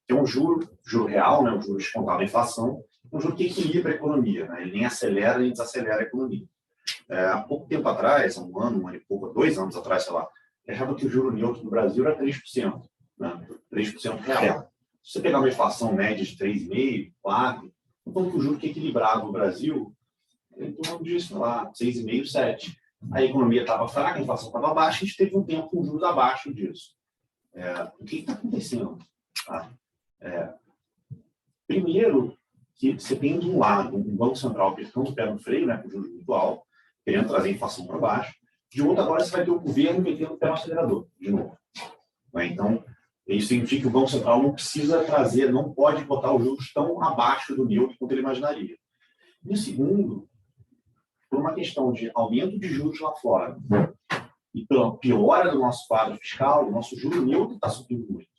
Que é um juro real, né? Um juro descontado da inflação, um juro que equilibra a economia, né? Ele nem acelera nem desacelera a economia. Há pouco tempo atrás, um ano e pouco, 2 anos atrás, sei lá, eu achava que o juro neutro no Brasil era 3%, né? 3% real. Se você pegar uma inflação média de 3,5%, 4%, então o juro que equilibrava no Brasil, em torno disso, sei lá, 6,5%, 7%. A economia estava fraca, a inflação estava baixa, a gente teve um tempo com juros abaixo disso. O que está acontecendo? Primeiro, que você tem de um lado um Banco Central apertando o pé no freio, né, com juros muito altos, querendo trazer a inflação para baixo. De outro, agora você vai ter o governo metendo o pé no acelerador, de novo. Então, isso significa que o Banco Central não precisa trazer, não pode botar os juros tão abaixo do neutro quanto ele imaginaria. E segundo, por uma questão de aumento de juros lá fora e pela piora do nosso quadro fiscal, o nosso juro neutro está subindo muito.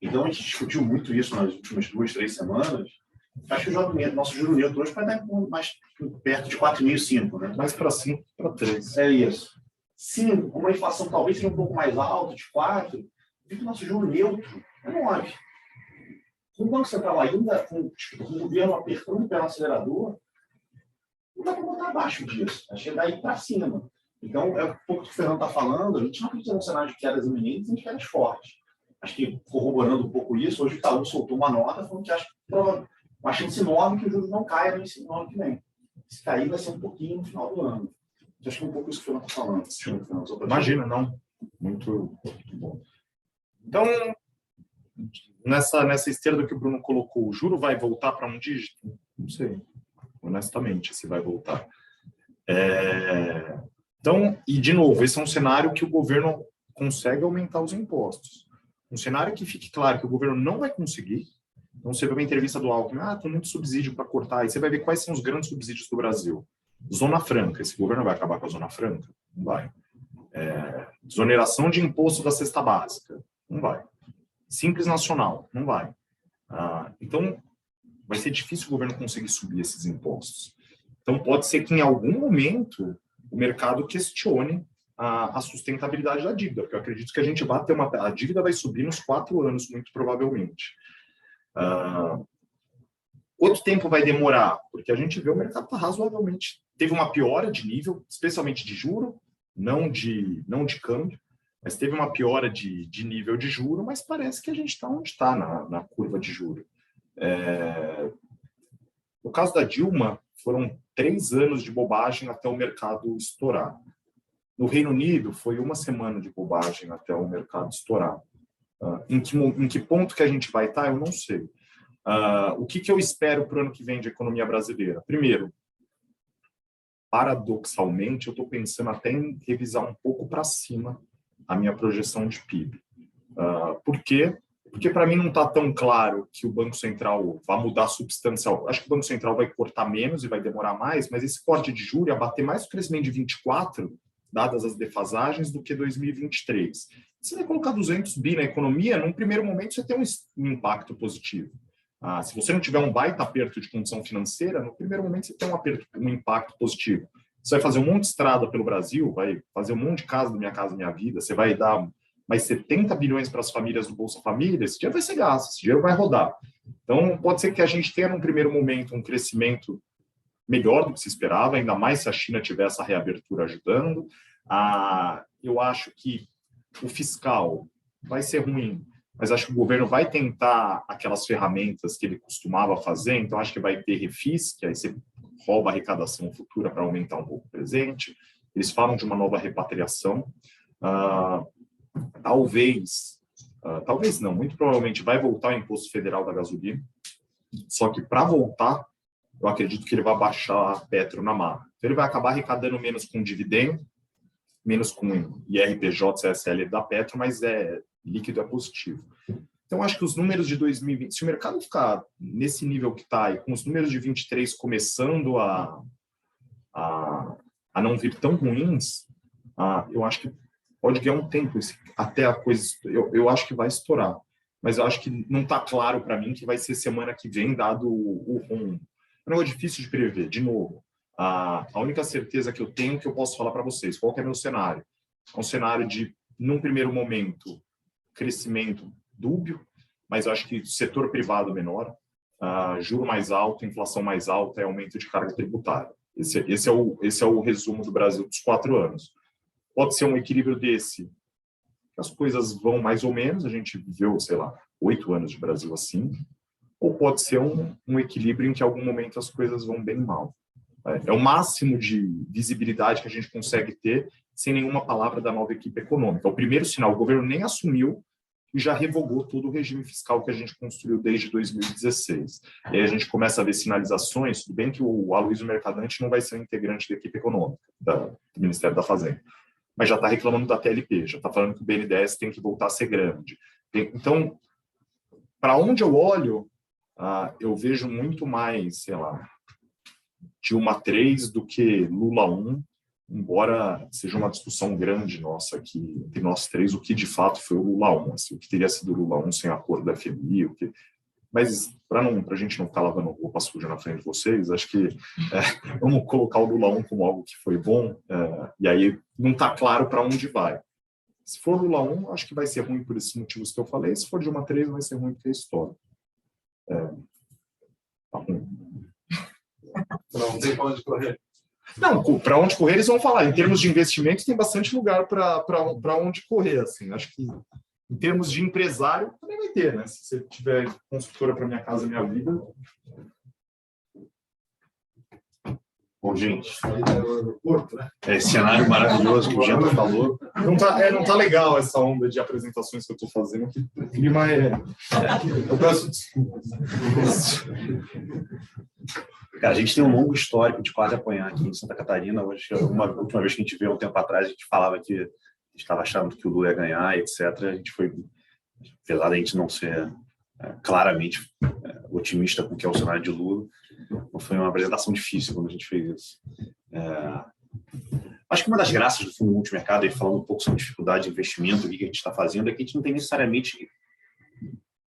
Então, a gente discutiu muito isso nas últimas 2, 3 semanas. Acho que o nosso juro neutro hoje vai dar mais perto de 4,5, 5, né? Mais para 5, para 3. É isso. 5, com uma inflação talvez seja um pouco mais alta, de 4, o nosso juro neutro é 9. Com o Banco Central ainda, com o governo apertando o pé no acelerador, não dá para botar abaixo disso. Acho que é daí para cima. Então, é um pouco o que o Fernando está falando, a gente não acredita num cenário de quedas iminentes, nem de quedas fortes. Acho que, corroborando um pouco isso, hoje o Itaú soltou uma nota falando que acha uma chance enorme que o juros não caia no ano que vem. Se cair, vai ser um pouquinho no final do ano. Acho que é um pouco isso que o Fernando está falando. Imagina, não. Muito bom. Então, nessa esteira do que o Bruno colocou, o juro vai voltar para um dígito? Não sei, honestamente, se vai voltar. Então, e de novo, esse é um cenário que o governo consegue aumentar os impostos. Um cenário que fique claro que o governo não vai conseguir. Então, você vê uma entrevista do Alckmin, tem muito subsídio para cortar, e você vai ver quais são os grandes subsídios do Brasil. Zona Franca, esse governo vai acabar com a Zona Franca? Não vai. Desoneração de imposto da cesta básica? Não vai. Simples Nacional? Não vai. Então, vai ser difícil o governo conseguir subir esses impostos. Então, pode ser que em algum momento o mercado questione a sustentabilidade da dívida, porque eu acredito que a gente vai ter a dívida vai subir nos 4 anos, muito provavelmente. Quanto tempo vai demorar? Porque a gente vê o mercado está razoavelmente... Teve uma piora de nível, especialmente de juro, não de câmbio, mas teve uma piora de nível de juro, mas parece que a gente está onde está na curva de juro. No caso da Dilma, foram 3 anos de bobagem até o mercado estourar. No Reino Unido, foi 1 semana de bobagem até o mercado estourar. Em que ponto que a gente vai estar, eu não sei. O que eu espero para o ano que vem de economia brasileira? Primeiro, paradoxalmente, eu estou pensando até em revisar um pouco para cima a minha projeção de PIB. Por quê? Porque para mim não está tão claro que o Banco Central vai mudar substancial. Acho que o Banco Central vai cortar menos e vai demorar mais, mas esse corte de juros ia bater mais o crescimento de 24, dadas as defasagens, do que 2023. Se você colocar 200 bi na economia, num primeiro momento você tem um impacto positivo. Se você não tiver um baita aperto de condição financeira, no primeiro momento você tem um impacto positivo. Você vai fazer um monte de estrada pelo Brasil, vai fazer um monte de casa do Minha Casa Minha Vida, você vai dar mais 70 bilhões para as famílias do Bolsa Família, esse dinheiro vai ser gasto, esse dinheiro vai rodar. Então, pode ser que a gente tenha, num primeiro momento, um crescimento melhor do que se esperava, ainda mais se a China tiver essa reabertura ajudando. Eu acho que o fiscal vai ser ruim, mas acho que o governo vai tentar aquelas ferramentas que ele costumava fazer, então acho que vai ter refis, que aí você rouba a arrecadação futura para aumentar um pouco o presente. Eles falam de uma nova repatriação. Talvez não, muito provavelmente vai voltar o imposto federal da gasolina, só que para voltar, eu acredito que ele vai baixar a Petro na marra. Então ele vai acabar arrecadando menos com dividendo, menos com IRPJ, CSL da Petro, mas líquido é positivo. Então, acho que os números de 2020, se o mercado ficar nesse nível que está, e com os números de 23 começando a não vir tão ruins, eu acho que pode ganhar um tempo até a coisa... Eu acho que vai estourar, mas eu acho que não está claro para mim que vai ser semana que vem, dado o rumo. É um negócio difícil de prever, de novo. A única certeza que eu tenho, que eu posso falar para vocês, qual que é o meu cenário? É um cenário de, num primeiro momento, crescimento dúbio, mas eu acho que setor privado menor, juro mais alto, inflação mais alta e aumento de carga tributária. Esse é o resumo do Brasil dos 4 anos. Pode ser um equilíbrio desse, as coisas vão mais ou menos, a gente viveu, sei lá, 8 anos de Brasil assim, ou pode ser um equilíbrio em que em algum momento as coisas vão bem mal. É o máximo de visibilidade que a gente consegue ter sem nenhuma palavra da nova equipe econômica. O primeiro sinal, o governo nem assumiu e já revogou todo o regime fiscal que a gente construiu desde 2016. E aí a gente começa a ver sinalizações, tudo bem que o Aloysio Mercadante não vai ser um integrante da equipe econômica do Ministério da Fazenda, mas já está reclamando da TLP, já está falando que o BNDES tem que voltar a ser grande. Então, para onde eu olho, eu vejo muito mais, sei lá, Dilma 3 do que Lula 1, embora seja uma discussão grande nossa aqui, entre nós três, o que de fato foi o Lula 1, assim, o que teria sido o Lula 1 sem acordo da FMI, mas para a gente não ficar lavando roupa suja na frente de vocês, acho que vamos colocar o Lula 1 como algo que foi bom, e aí não está claro para onde vai. Se for Lula 1, acho que vai ser ruim por esses motivos que eu falei, se for Dilma 3, vai ser ruim porque é história. Tá ruim. Não tem para onde correr. Não, para onde correr eles vão falar. Em termos de investimentos, tem bastante lugar para onde correr. Assim. Acho que em termos de empresário, também vai ter, né? Se você tiver consultora para Minha Casa Minha Vida. Bom, gente, esse cenário maravilhoso que o Jean falou. Não tá legal essa onda de apresentações que eu estou fazendo, que o clima eu peço desculpas. Cara, a gente tem um longo histórico de quase apanhar aqui em Santa Catarina. Hoje, uma última vez que a gente veio um tempo atrás, a gente falava que a gente estava achando que o Lula ia ganhar, etc. A gente foi, apesar da gente não ser claramente otimista com o que é o cenário de Lula, foi uma apresentação difícil quando a gente fez isso. Acho que uma das graças do Fundo Multimercado, aí falando um pouco sobre dificuldade de investimento, o que a gente está fazendo, é que a gente não tem necessariamente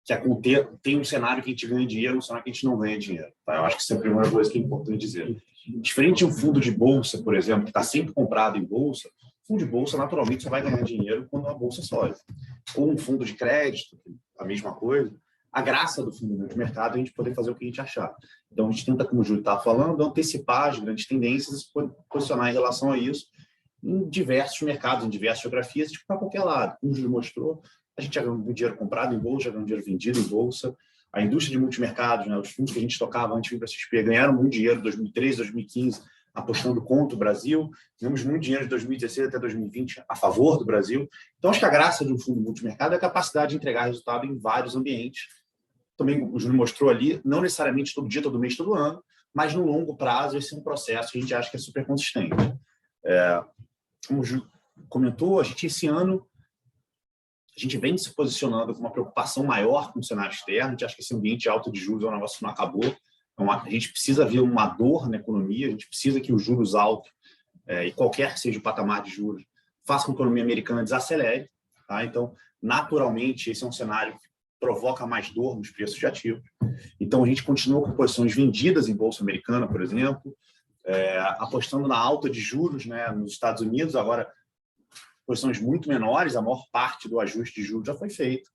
que tem um cenário que a gente ganha dinheiro, um cenário que a gente não ganha dinheiro. Tá? Eu acho que isso é a primeira coisa que é importante dizer. Diferente de um fundo de bolsa, por exemplo, que está sempre comprado em bolsa, Fundo de bolsa, naturalmente, só vai ganhar dinheiro quando a bolsa sobe. Ou um fundo de crédito, a mesma coisa. A graça do fundo multimercado é a gente poder fazer o que a gente achar. Então, a gente tenta, como o Júlio estava falando, antecipar as grandes tendências e se posicionar em relação a isso em diversos mercados, em diversas geografias, tipo, para qualquer lado. Como o Júlio mostrou, a gente já ganhou dinheiro comprado em bolsa, já ganhou dinheiro vendido em bolsa. A indústria de multimercados, né, os fundos que a gente tocava antes de vir para a XP, ganharam muito dinheiro em 2013, 2015, apostando contra o Brasil. Ganhamos muito dinheiro de 2016 até 2020 a favor do Brasil. Então, acho que a graça de um fundo multimercado é a capacidade de entregar resultado em vários ambientes. Também o Júlio mostrou ali, não necessariamente todo dia, todo mês, todo ano, mas no longo prazo esse é um processo que a gente acha que é super consistente. Como o Júlio comentou, a gente esse ano a gente vem se posicionando com uma preocupação maior com o cenário externo. A gente acha que esse ambiente alto de juros é um negócio que não acabou. Então, a gente precisa ver uma dor na economia, a gente precisa que os juros altos, e qualquer que seja o patamar de juros, faça com que a economia americana desacelere. Tá? Então, naturalmente, esse é um cenário que provoca mais dor nos preços de ativos. Então, a gente continua com posições vendidas em bolsa americana, por exemplo, apostando na alta de juros, né, nos Estados Unidos. Agora, posições muito menores, a maior parte do ajuste de juros já foi feito.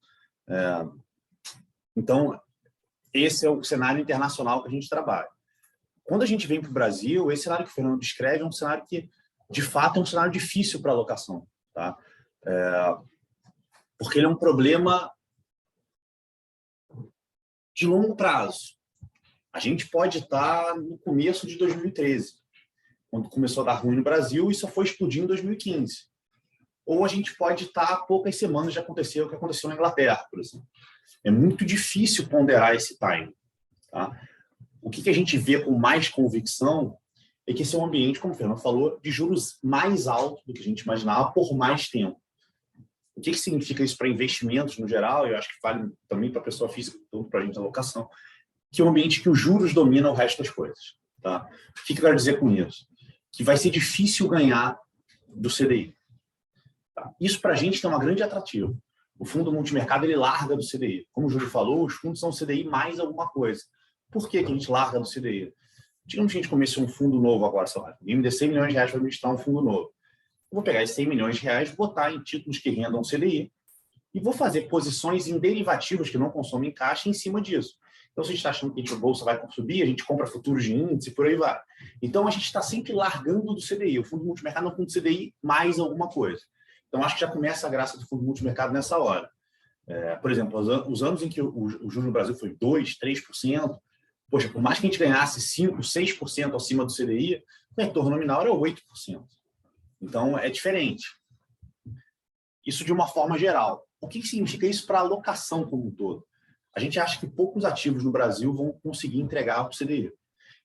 Então, esse é o cenário internacional que a gente trabalha. Quando a gente vem para o Brasil, esse cenário que o Fernando descreve é um cenário que, de fato, é um cenário difícil para alocação. Tá? Porque ele é um problema de longo prazo. A gente pode estar no começo de 2013, quando começou a dar ruim no Brasil, e só foi explodir em 2015. Ou a gente pode estar há poucas semanas de acontecer o que aconteceu na Inglaterra, por exemplo. É muito difícil ponderar esse time. Tá? O que a gente vê com mais convicção é que esse é um ambiente, como o Fernando falou, de juros mais altos do que a gente imaginava por mais tempo. O que significa isso para investimentos no geral? Eu acho que vale também para a pessoa física, tanto para a gente na alocação, que é um ambiente que os juros dominam o resto das coisas. Tá? O que eu quero dizer com isso? Que vai ser difícil ganhar do CDI. Tá? Isso para a gente tem uma grande atrativa. O fundo multimercado ele larga do CDI. Como o Júlio falou, os fundos são CDI mais alguma coisa. Por que a gente larga do CDI? Digamos que a gente comece um fundo novo agora, sei lá, me dê 100 milhões de reais para administrar um fundo novo. Eu vou pegar esses 100 milhões de reais, botar em títulos que rendam CDI e vou fazer posições em derivativos que não consomem caixa em cima disso. Então, se a gente está achando que a bolsa vai subir, a gente compra futuros de índice e por aí vai. Então, a gente está sempre largando do CDI. O fundo multimercado é um fundo CDI mais alguma coisa. Então, acho que já começa a graça do fundo multimercado nessa hora. Por exemplo, os anos em que o juros no Brasil foi 2%, 3%, poxa, por mais que a gente ganhasse 5%, 6% acima do CDI, o retorno nominal era 8%. Então, é diferente. Isso de uma forma geral. O que significa isso para a alocação como um todo? A gente acha que poucos ativos no Brasil vão conseguir entregar o CDI.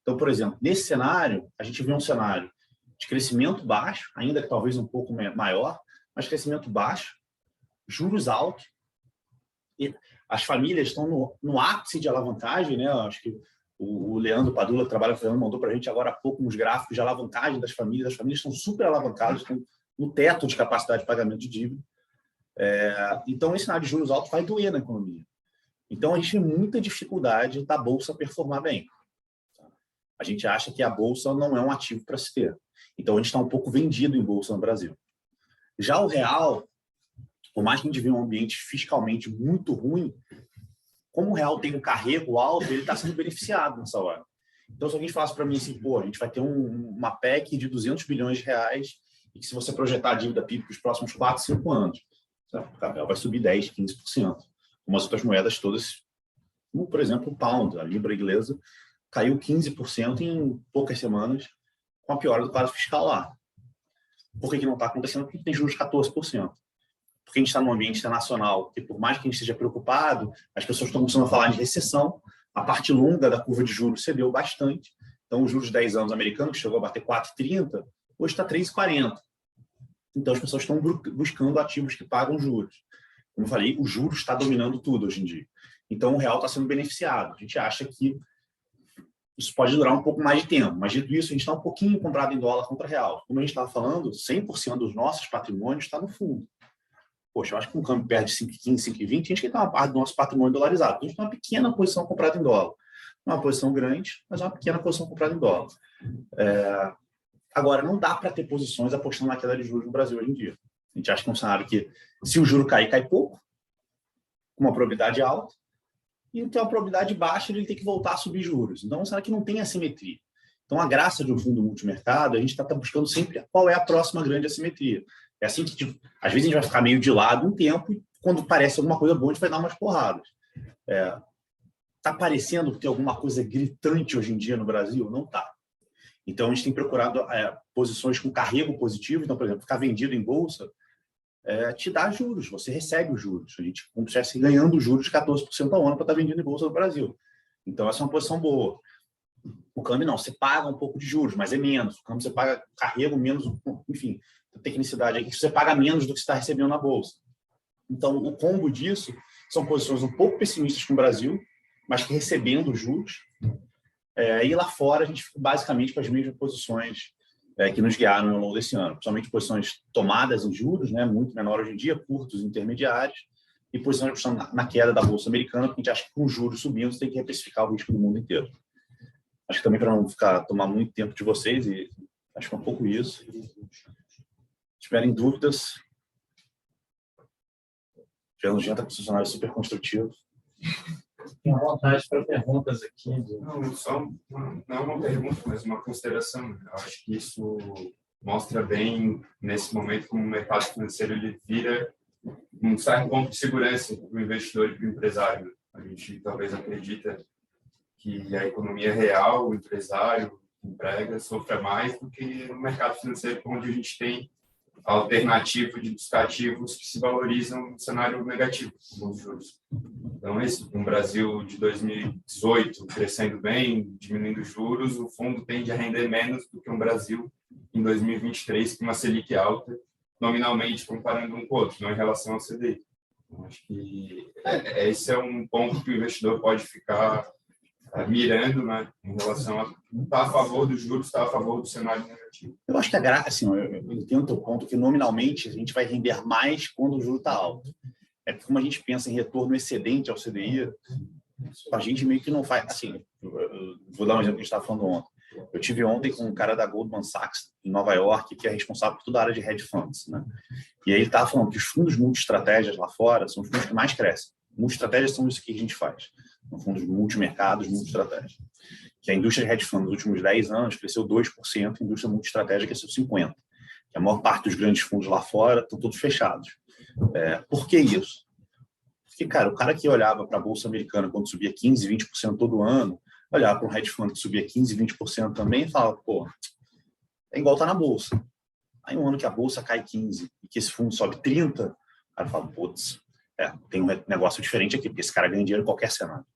Então, por exemplo, nesse cenário, a gente vê um cenário de crescimento baixo, ainda que talvez um pouco maior, mas crescimento baixo, juros altos, e as famílias estão no ápice de alavancagem, né? Acho que o Leandro Padula, que trabalha com o Fernando, mandou para a gente agora há pouco uns gráficos de alavancagem das famílias. As famílias estão super alavancadas, estão no teto de capacidade de pagamento de dívida. Então, esse cenário de juros altos vai doer na economia. Então, a gente tem muita dificuldade da Bolsa performar bem. A gente acha que a Bolsa não é um ativo para se ter. Então, a gente está um pouco vendido em Bolsa no Brasil. Já o real, por mais que a gente vê um ambiente fiscalmente muito ruim, como o real tem um carrego alto, ele está sendo beneficiado nessa hora. Então, se alguém falasse para mim assim, pô, a gente vai ter uma PEC de 200 bilhões de reais e que se você projetar a dívida PIB para os próximos 4, 5 anos, o papel vai subir 10%, 15%. Como as outras moedas todas, como, por exemplo, o pound, a libra inglesa, caiu 15% em poucas semanas com a piora do quadro fiscal lá. Por que não está acontecendo? Porque tem juros de 14%. Porque a gente está num ambiente internacional que, por mais que a gente esteja preocupado, as pessoas estão começando a falar de recessão, a parte longa da curva de juros cedeu bastante. Então, os juros de 10 anos americanos, que chegou a bater 4,30, hoje está 3,40. Então, as pessoas estão buscando ativos que pagam juros. Como eu falei, o juros está dominando tudo hoje em dia. Então, o real está sendo beneficiado. A gente acha que isso pode durar um pouco mais de tempo, mas dito isso, a gente está um pouquinho comprado em dólar contra real. Como a gente estava falando, 100% dos nossos patrimônios está no fundo. Poxa, eu acho que um câmbio perde 5,15, 5,20, a gente quer ter uma parte do nosso patrimônio dolarizado. Então, a gente tem uma pequena posição comprada em dólar. Não é uma posição grande, mas é uma pequena posição comprada em dólar. Agora, não dá para ter posições apostando na queda de juros no Brasil hoje em dia. A gente acha que é um cenário que, se o juro cair, cai pouco, com uma probabilidade alta, e tem uma probabilidade baixa de ele ter que voltar a subir juros. Então, é um cenário que não tem assimetria. Então, a graça de um fundo multimercado, a gente está buscando sempre qual é a próxima grande assimetria. É assim que, tipo, às vezes, a gente vai ficar meio de lado um tempo, e quando parece alguma coisa boa, a gente vai dar umas porradas. Está parecendo que tem alguma coisa gritante hoje em dia no Brasil? Não está. Então, a gente tem procurado posições com carrego positivo. Então, por exemplo, ficar vendido em bolsa te dá juros, você recebe os juros. A gente como se estivesse ganhando juros de 14% ao ano para estar vendendo em bolsa no Brasil. Então, essa é uma posição boa. O câmbio não, você paga um pouco de juros, mas é menos. O câmbio você paga carrego menos, enfim, a tecnicidade aqui, você paga menos do que você está recebendo na bolsa. Então, o combo disso são posições um pouco pessimistas com o Brasil, mas que recebendo juros. E lá fora, a gente fica basicamente com as mesmas posições que nos guiaram ao longo desse ano. Principalmente posições tomadas em juros, né, muito menor hoje em dia, curtos e intermediários, e posições na queda da Bolsa Americana, porque a gente acha que com os juros subindo, você tem que reprecificar o risco do mundo inteiro. Acho que também para não tomar muito tempo de vocês, e acho que é um pouco isso. Se tiverem dúvidas, já nos janta com funcionário super construtivo. Tenho vontade para perguntas aqui. Não, não é uma pergunta, mas uma consideração. Eu acho que isso mostra bem, nesse momento, como o mercado financeiro ele vira um certo ponto de segurança para o investidor e para o empresário. A gente talvez acredita que a economia real, o empresário, o emprega, sofra mais do que no mercado financeiro, onde a gente tem a alternativa de buscar ativos que se valorizam no cenário negativo, como os juros. Então, no Brasil de 2018, crescendo bem, diminuindo juros, o fundo tende a render menos do que um Brasil em 2023, com uma Selic alta, nominalmente comparando um com o outro, não em relação ao CDI. Então, acho que esse é um ponto que o investidor pode ficar mirando, né, em relação a estar a favor dos juros, estar a favor do cenário negativo. Eu acho que assim, eu entendo o teu ponto que nominalmente a gente vai render mais quando o juro está alto. É porque como a gente pensa em retorno excedente ao CDI, a gente meio que não faz. Assim, vou dar um exemplo que a gente estava falando ontem. Eu tive ontem com um cara da Goldman Sachs em Nova York, que é responsável por toda a área de hedge funds, né? E aí ele estava falando que os fundos multi-estratégias lá fora são os fundos que mais crescem. Multi-estratégias são isso que a gente faz. São fundos multimercados, multi-estratégia. Que a indústria de hedge funds nos últimos 10 anos cresceu 2%, a indústria multi-estratégia cresceu 50%. Que a maior parte dos grandes fundos lá fora estão todos fechados. Por que isso? Porque, cara, o cara que olhava para a Bolsa Americana quando subia 15%, 20% todo ano, olhava para um hedge fund que subia 15%, 20% também e falava, pô, é igual estar na Bolsa. Aí um ano que a Bolsa cai 15% e que esse fundo sobe 30%, o cara fala, putz, tem um negócio diferente aqui, porque esse cara ganha dinheiro em qualquer cenário.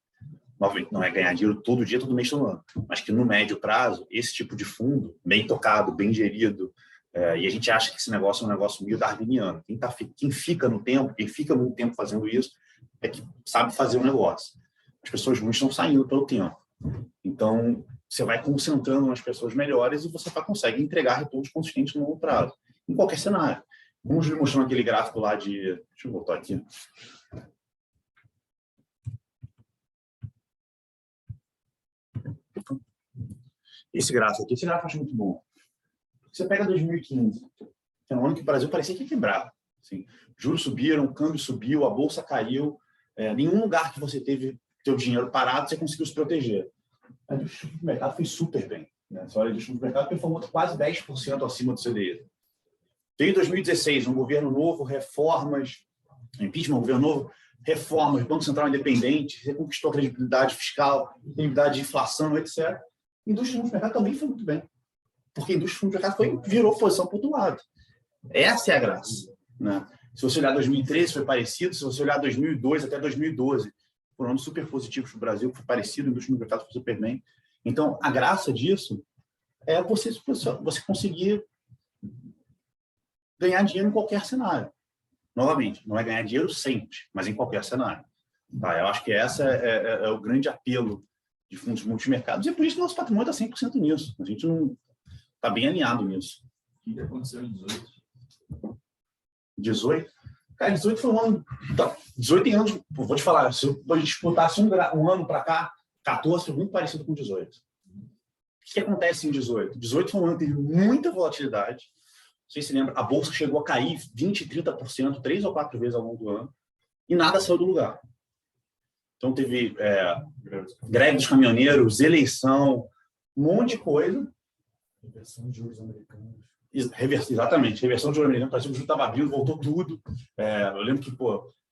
Não é ganhar dinheiro todo dia, todo mês, todo ano, mas que no médio prazo, esse tipo de fundo, bem tocado, bem gerido, e a gente acha que esse negócio é um negócio meio darwiniano. Quem fica no tempo, quem fica muito tempo fazendo isso, é que sabe fazer o negócio. As pessoas ruins estão saindo pelo tempo. Então, você vai concentrando nas pessoas melhores e você consegue entregar retornos consistentes no longo prazo, em qualquer cenário. Como o Júlio mostrou naquele gráfico lá de... Deixa eu voltar aqui. Esse gráfico eu acho muito bom. Você pega 2015, que é um ano que o Brasil parecia que ia quebrar. Assim, juros subiram, o câmbio subiu, a bolsa caiu. Nenhum lugar que você teve seu dinheiro parado, você conseguiu se proteger. A indústria do mercado foi super bem. Né? Só a indústria do mercado performou quase 10% acima do CDI. Veio em 2016, um governo novo, reformas, impeachment, um governo novo, reformas, Banco Central independente, reconquistou a credibilidade fiscal, credibilidade de inflação, etc. A indústria do mercado também foi muito bem. Porque a indústria do mercado virou posição para o outro lado. Essa é a graça. Né? Se você olhar 2013, foi parecido. Se você olhar 2002 até 2012, foram anos super positivos para o Brasil, foi parecido, a indústria do mercado foi super bem. Então, a graça disso é você conseguir ganhar dinheiro em qualquer cenário. Novamente, não é ganhar dinheiro sempre, mas em qualquer cenário. Tá? Eu acho que essa é o grande apelo de fundos multimercados. E é por isso que nosso patrimônio está 100% nisso. A gente não está bem alinhado nisso. O que aconteceu em 18? 18? Cara, 18 foi um ano... 18 tem anos... Vou te falar, se a gente disputasse um ano para cá, 14 foi muito parecido com 18. que acontece em 18? 18 foi um ano que teve muita volatilidade. Não sei se lembra, a bolsa chegou a cair 20%, 30%, 3 ou 4 vezes ao longo do ano, e nada saiu do lugar. Então teve greve dos caminhoneiros, eleição, um monte de coisa. Reversão de juros americanos. Exatamente, reversão de juros americanos, parecia que o juro estava abrindo, voltou tudo. Eu lembro que,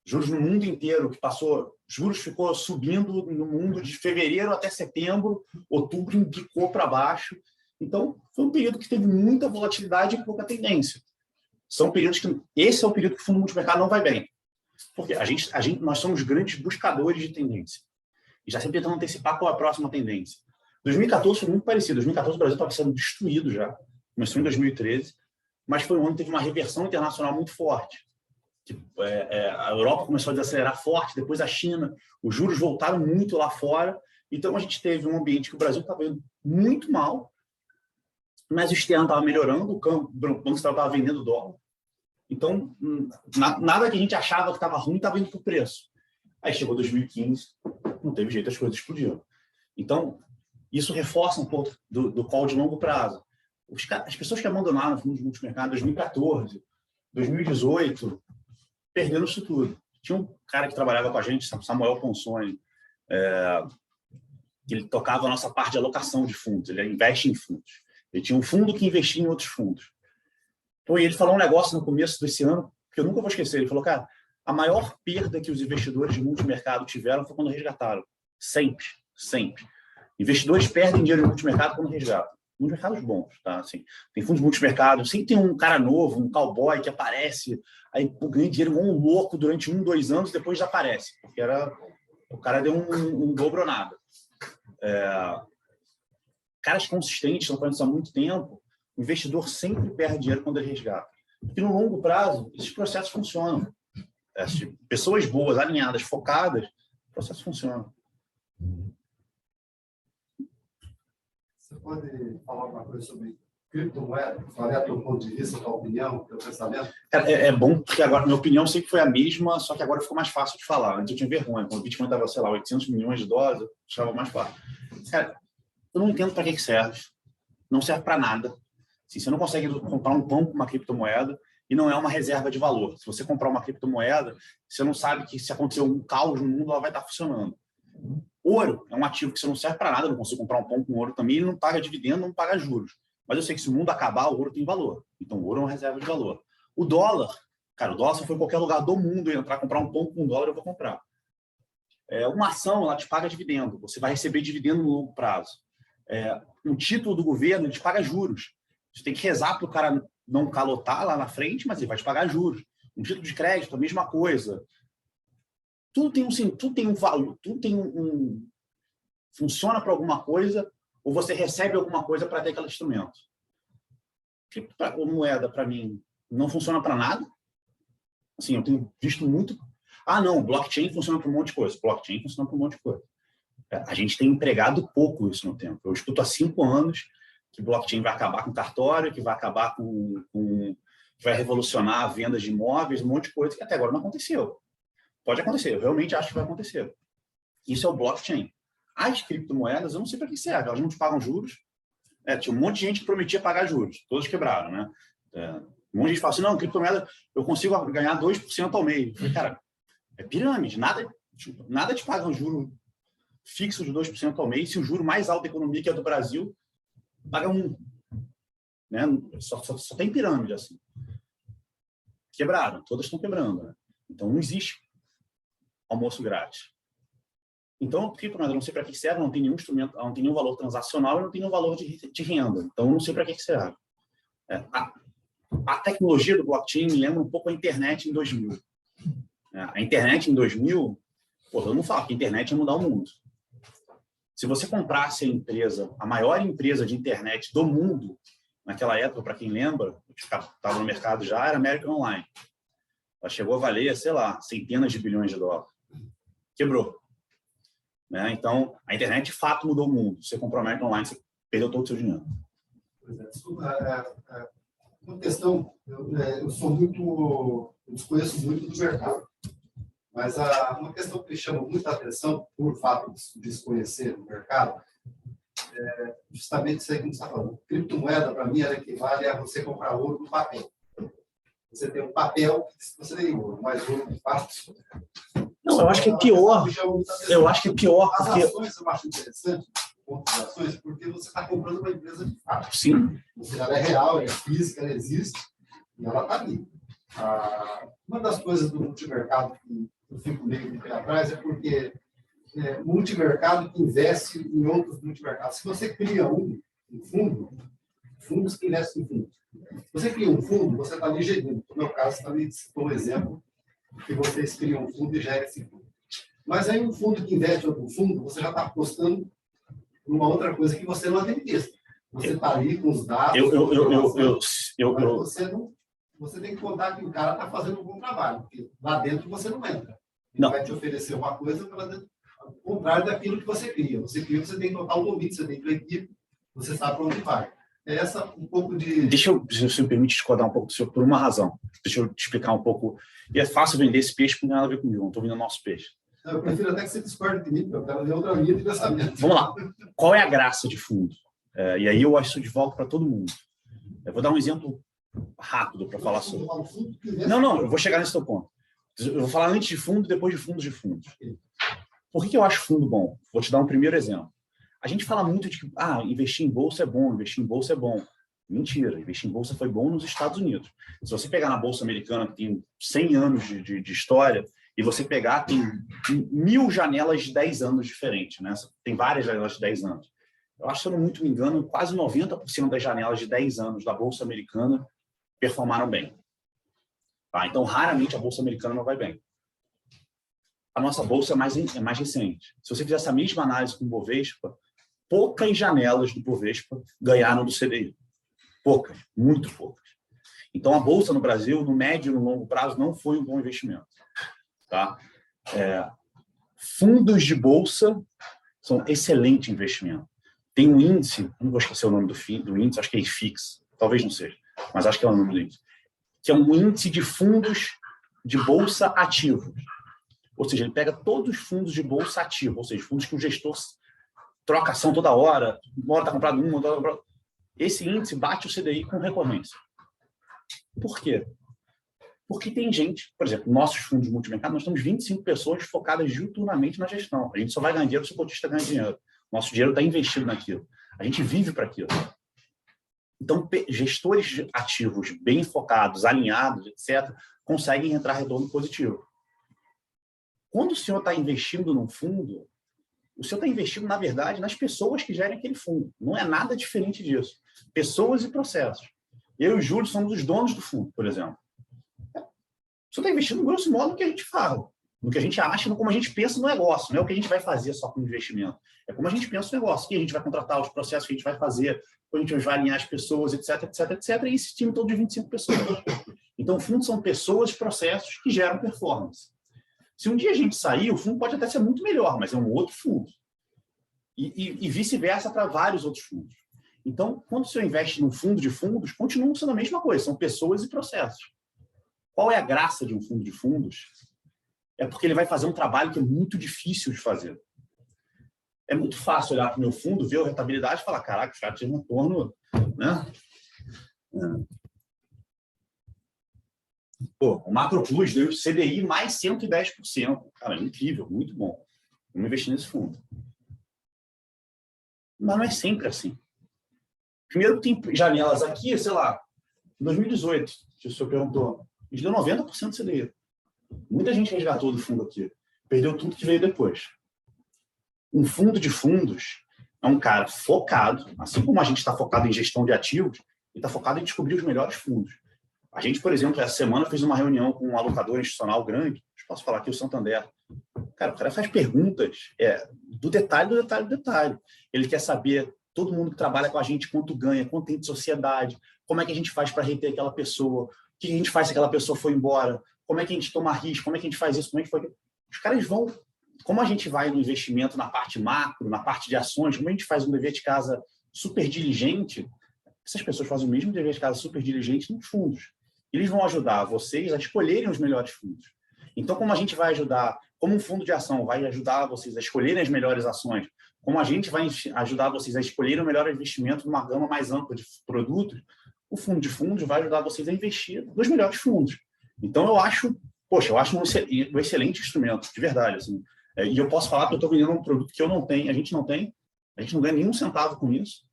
juros no mundo inteiro, que passou, juros ficou subindo no mundo de fevereiro até setembro, outubro embicou para baixo. Então, foi um período que teve muita volatilidade e pouca tendência. São períodos que, esse é o período que o fundo multimercado não vai bem. Porque nós somos grandes buscadores de tendência. E já sempre tentando antecipar qual é a próxima tendência. 2014 foi muito parecido. 2014 o Brasil estava sendo destruído já. Começou em 2013. Mas foi um ano que teve uma reversão internacional muito forte. A Europa começou a desacelerar forte, depois a China. Os juros voltaram muito lá fora. Então a gente teve um ambiente que o Brasil estava indo muito mal, mas o externo estava melhorando, o Banco Central estava vendendo dólar. Então, nada que a gente achava que estava ruim estava indo para o preço. Aí chegou 2015, não teve jeito, as coisas explodiram. Então, isso reforça um pouco do call de longo prazo. As pessoas que abandonaram o fundo de multimercado em 2014, 2018, perderam isso tudo. Tinha um cara que trabalhava com a gente, Samuel Ponsoni, que ele tocava a nossa parte de alocação de fundos, ele investe em fundos. Ele tinha um fundo que investia em outros fundos. Então, ele falou um negócio no começo desse ano que eu nunca vou esquecer. Ele falou, cara, a maior perda que os investidores de multimercado tiveram foi quando resgataram. Sempre, sempre. Investidores perdem dinheiro de multimercado quando resgatam. Multimercados bons, tá? Assim, tem fundos de multimercado, sempre tem um cara novo, um cowboy que aparece, aí ganha dinheiro igual um louco durante 1, 2 anos, depois desaparece. Porque o cara deu um dobro ou nada. Caras consistentes, estão fazendo isso há muito tempo, o investidor sempre perde dinheiro quando ele resgata. Porque no longo prazo, esses processos funcionam. Pessoas boas, alinhadas, focadas, o processo funciona. Você pode falar alguma coisa sobre criptomoeda? Qual é o teu ponto de vista, a tua opinião, o teu pensamento? É bom, porque agora minha opinião sempre foi a mesma, só que agora ficou mais fácil de falar. Antes eu tinha vergonha. Quando o Bitcoin estava, sei lá, 800 milhões de dólares, eu achava mais fácil. Cara, eu não entendo para que serve. Não serve para nada. Assim, você não consegue comprar um pão com uma criptomoeda e não é uma reserva de valor. Se você comprar uma criptomoeda, você não sabe que se acontecer um caos no mundo, ela vai estar funcionando. Ouro é um ativo que você não serve para nada. Eu não consigo comprar um pão com ouro também, ele não paga dividendo, não paga juros. Mas eu sei que se o mundo acabar, o ouro tem valor. Então, o ouro é uma reserva de valor. O dólar, cara, o dólar, se eu for em qualquer lugar do mundo e entrar comprar um pão com $1, eu vou comprar. Uma ação, ela te paga dividendo. Você vai receber dividendo no longo prazo. Um título do governo, ele te paga juros. Você tem que rezar para o cara não calotar lá na frente, mas ele vai te pagar juros. Um título de crédito, a mesma coisa. Tudo tem um valor, tudo tem funciona para alguma coisa, ou você recebe alguma coisa para ter aquele instrumento. Criptomoeda, para mim, não funciona para nada. Assim, eu tenho visto muito... não, blockchain funciona para um monte de coisa. Blockchain funciona para um monte de coisa. A gente tem empregado pouco isso no tempo. Eu escuto há 5 anos que blockchain vai acabar com cartório, que vai acabar que vai revolucionar a venda de imóveis, um monte de coisa que até agora não aconteceu. Pode acontecer, eu realmente acho que vai acontecer. Isso é o blockchain. As criptomoedas, eu não sei para que serve, elas não te pagam juros. Tinha um monte de gente que prometia pagar juros, todos quebraram, né? Um monte de gente fala assim, não, criptomoeda, eu consigo ganhar 2% ao mês. Eu falei, cara, é pirâmide, nada te paga um juro fixo de 2% ao mês, se o juro mais alto da economia, que é do Brasil, paga 1%. Né? Só tem pirâmide assim. Quebraram, todas estão quebrando. Né? Então não existe almoço grátis. Então, criptomoeda, não sei para que serve, não tem nenhum instrumento, não tem nenhum valor transacional e não tem nenhum valor de renda. Então, não sei para que serve. A tecnologia do blockchain me lembra um pouco a internet em 2000. A internet em 2000, eu não falo que a internet ia mudar o mundo. Se você comprasse a maior empresa de internet do mundo, naquela época, para quem lembra, estava no mercado já, era a American Online. Ela chegou a valer, sei lá, centenas de bilhões de dólares. Quebrou. Né? Então, a internet de fato mudou o mundo. Você comprou a American Online, você perdeu todo o seu dinheiro. Uma questão, eu desconheço muito do mercado, mas uma questão que me chama muita atenção, por fato de desconhecer o mercado, justamente isso aí que você está falando. Criptomoeda, para mim, ela equivale a você comprar ouro no papel. Você tem um papel que diz que você tem ouro, mas ouro de fato. Não, eu acho que é pior. Eu acho que é pior As porque... ações eu acho interessante, outras ações, porque você está comprando uma empresa de fato. Sim. Ela é real, ela é física, ela existe, e ela está ali. Uma das coisas do multimercado que eu fico meio de pé atrás é porque multimercado que investe em outros multimercados. Se você cria um fundo, fundos que investem em fundos. Se você cria um fundo, você está ali gerindo. No meu caso, está ali um exemplo que vocês criam um fundo e gerem esse fundo. Mas aí um fundo que investe em outro fundo, você já está apostando numa outra coisa que você não administra. Você está ali com os dados. Você tem que contar que o cara está fazendo um bom trabalho, porque lá dentro você não entra. Ele vai te oferecer uma coisa ao contrário daquilo que você cria. Você cria, você tem total domínio, você tem tua equipe, você sabe para onde vai. É essa um pouco de... Deixa eu, se você me permite, discordar um pouco do senhor por uma razão. Deixa eu te explicar um pouco. E é fácil vender esse peixe porque não tem nada a ver comigo, não estou vendendo nosso peixe. Eu prefiro até que você discorde de mim, porque eu quero ver outra linha de pensamento. Vamos lá. Qual é a graça de fundo? E aí eu acho isso de volta para todo mundo. Eu vou dar um exemplo rápido para falar sobre. Não, eu vou chegar nesse teu ponto. Eu vou falar antes de fundo, depois de fundos de fundos. Por que eu acho fundo bom? Vou te dar um primeiro exemplo. A gente fala muito de que investir em bolsa é bom, investir em bolsa é bom. Mentira, investir em bolsa foi bom nos Estados Unidos. Se você pegar na bolsa americana, que tem 100 anos de história, e você pegar, tem 1000 janelas de 10 anos diferentes, né? Tem várias janelas de 10 anos. Eu acho, se eu não muito me engano, quase 90% das janelas de 10 anos da bolsa americana performaram bem. Tá? Então, raramente a bolsa americana não vai bem. A nossa bolsa é mais recente. Se você fizer essa mesma análise com o Bovespa, poucas janelas do Bovespa ganharam do CDI. Poucas, muito poucas. Então, a bolsa no Brasil, no médio e no longo prazo, não foi um bom investimento. Tá? Fundos de bolsa são excelente investimento. Tem um índice, não vou esquecer o nome do índice, acho que é IFIX, talvez não seja, mas acho que é o nome do índice, que é um índice de fundos de bolsa ativos. Ou seja, ele pega todos os fundos de bolsa ativos, ou seja, fundos que o gestor troca ação toda hora, uma hora está comprado uma, outra está comprado. Esse índice bate o CDI com recorrência. Por quê? Porque tem gente, por exemplo, nossos fundos de multimercado, nós temos 25 pessoas focadas diuturnamente na gestão. A gente só vai ganhar dinheiro se o cotista ganha dinheiro. Nosso dinheiro está investido naquilo. A gente vive para aquilo. Então, gestores ativos bem focados, alinhados, etc., conseguem entrar retorno positivo. Quando o senhor está investindo num fundo, o senhor está investindo, na verdade, nas pessoas que gerem aquele fundo. Não é nada diferente disso. Pessoas e processos. Eu e o Júlio somos os donos do fundo, por exemplo. O senhor está investindo, grosso modo, no que a gente fala, no que a gente acha, no como a gente pensa no negócio. Não é o que a gente vai fazer só com investimento. É como a gente pensa no negócio. O que a gente vai contratar, os processos que a gente vai fazer, como a gente vai alinhar as pessoas, etc, etc, etc. E esse time todo de 25 pessoas. Então, o fundo são pessoas, processos que geram performance. Se um dia a gente sair, o fundo pode até ser muito melhor, mas é um outro fundo. E vice-versa para vários outros fundos. Então, quando o senhor investe num fundo de fundos, continuam sendo a mesma coisa, são pessoas e processos. Qual é a graça de um fundo de fundos? É porque ele vai fazer um trabalho que é muito difícil de fazer. É muito fácil olhar para o meu fundo, ver a rentabilidade e falar, caraca, os caras tinham um retorno, né? Pô, o Macro Plus deu CDI mais 110%. Cara, é incrível, muito bom. Vamos investir nesse fundo. Mas não é sempre assim. Primeiro tem janelas aqui, sei lá, em 2018, que o senhor perguntou, a gente deu 90% de CDI. Muita gente resgatou do fundo aqui. Perdeu tudo que veio depois. Um fundo de fundos é um cara focado, assim como a gente está focado em gestão de ativos, ele está focado em descobrir os melhores fundos. A gente, por exemplo, essa semana fez uma reunião com um alocador institucional grande, posso falar aqui, o Santander. Cara, o cara faz perguntas do detalhe, do detalhe, do detalhe. Ele quer saber, todo mundo que trabalha com a gente, quanto ganha, quanto tem de sociedade, como é que a gente faz para reter aquela pessoa, o que a gente faz se aquela pessoa for embora, como é que a gente toma risco, como é que a gente faz isso, como é que foi... Os caras vão... Como a gente vai no investimento na parte macro, na parte de ações, como a gente faz um dever de casa super diligente, essas pessoas fazem o mesmo dever de casa super diligente nos fundos. Eles vão ajudar vocês a escolherem os melhores fundos. Então, como a gente vai ajudar, como um fundo de ação vai ajudar vocês a escolherem as melhores ações, como a gente vai ajudar vocês a escolherem o melhor investimento numa gama mais ampla de produtos, o fundo de fundos vai ajudar vocês a investir nos melhores fundos. Então, eu acho um excelente instrumento, de verdade. Assim. E eu posso falar que eu estou vendendo um produto que eu não tenho, a gente não ganha nenhum centavo com isso,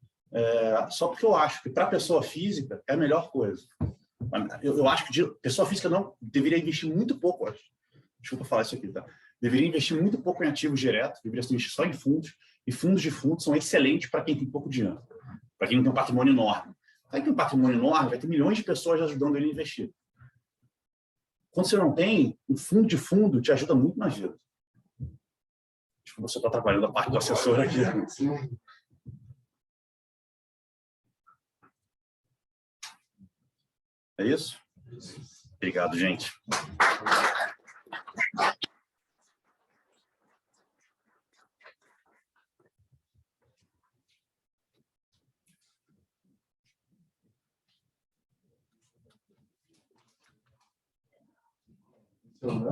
só porque eu acho que para a pessoa física é a melhor coisa. Eu acho que pessoa física não deveria investir muito pouco, acho. Desculpa falar isso aqui, tá? Deveria investir muito pouco em ativos diretos, deveria investir só em fundos, e fundos de fundos são excelentes para quem tem pouco dinheiro, para quem não tem um patrimônio enorme. Quem tem um patrimônio enorme vai ter milhões de pessoas ajudando ele a investir. Quando você não tem, um fundo de fundo te ajuda muito na vida. Acho que você está trabalhando a parte do assessor aqui. É isso? Obrigado, gente. Então,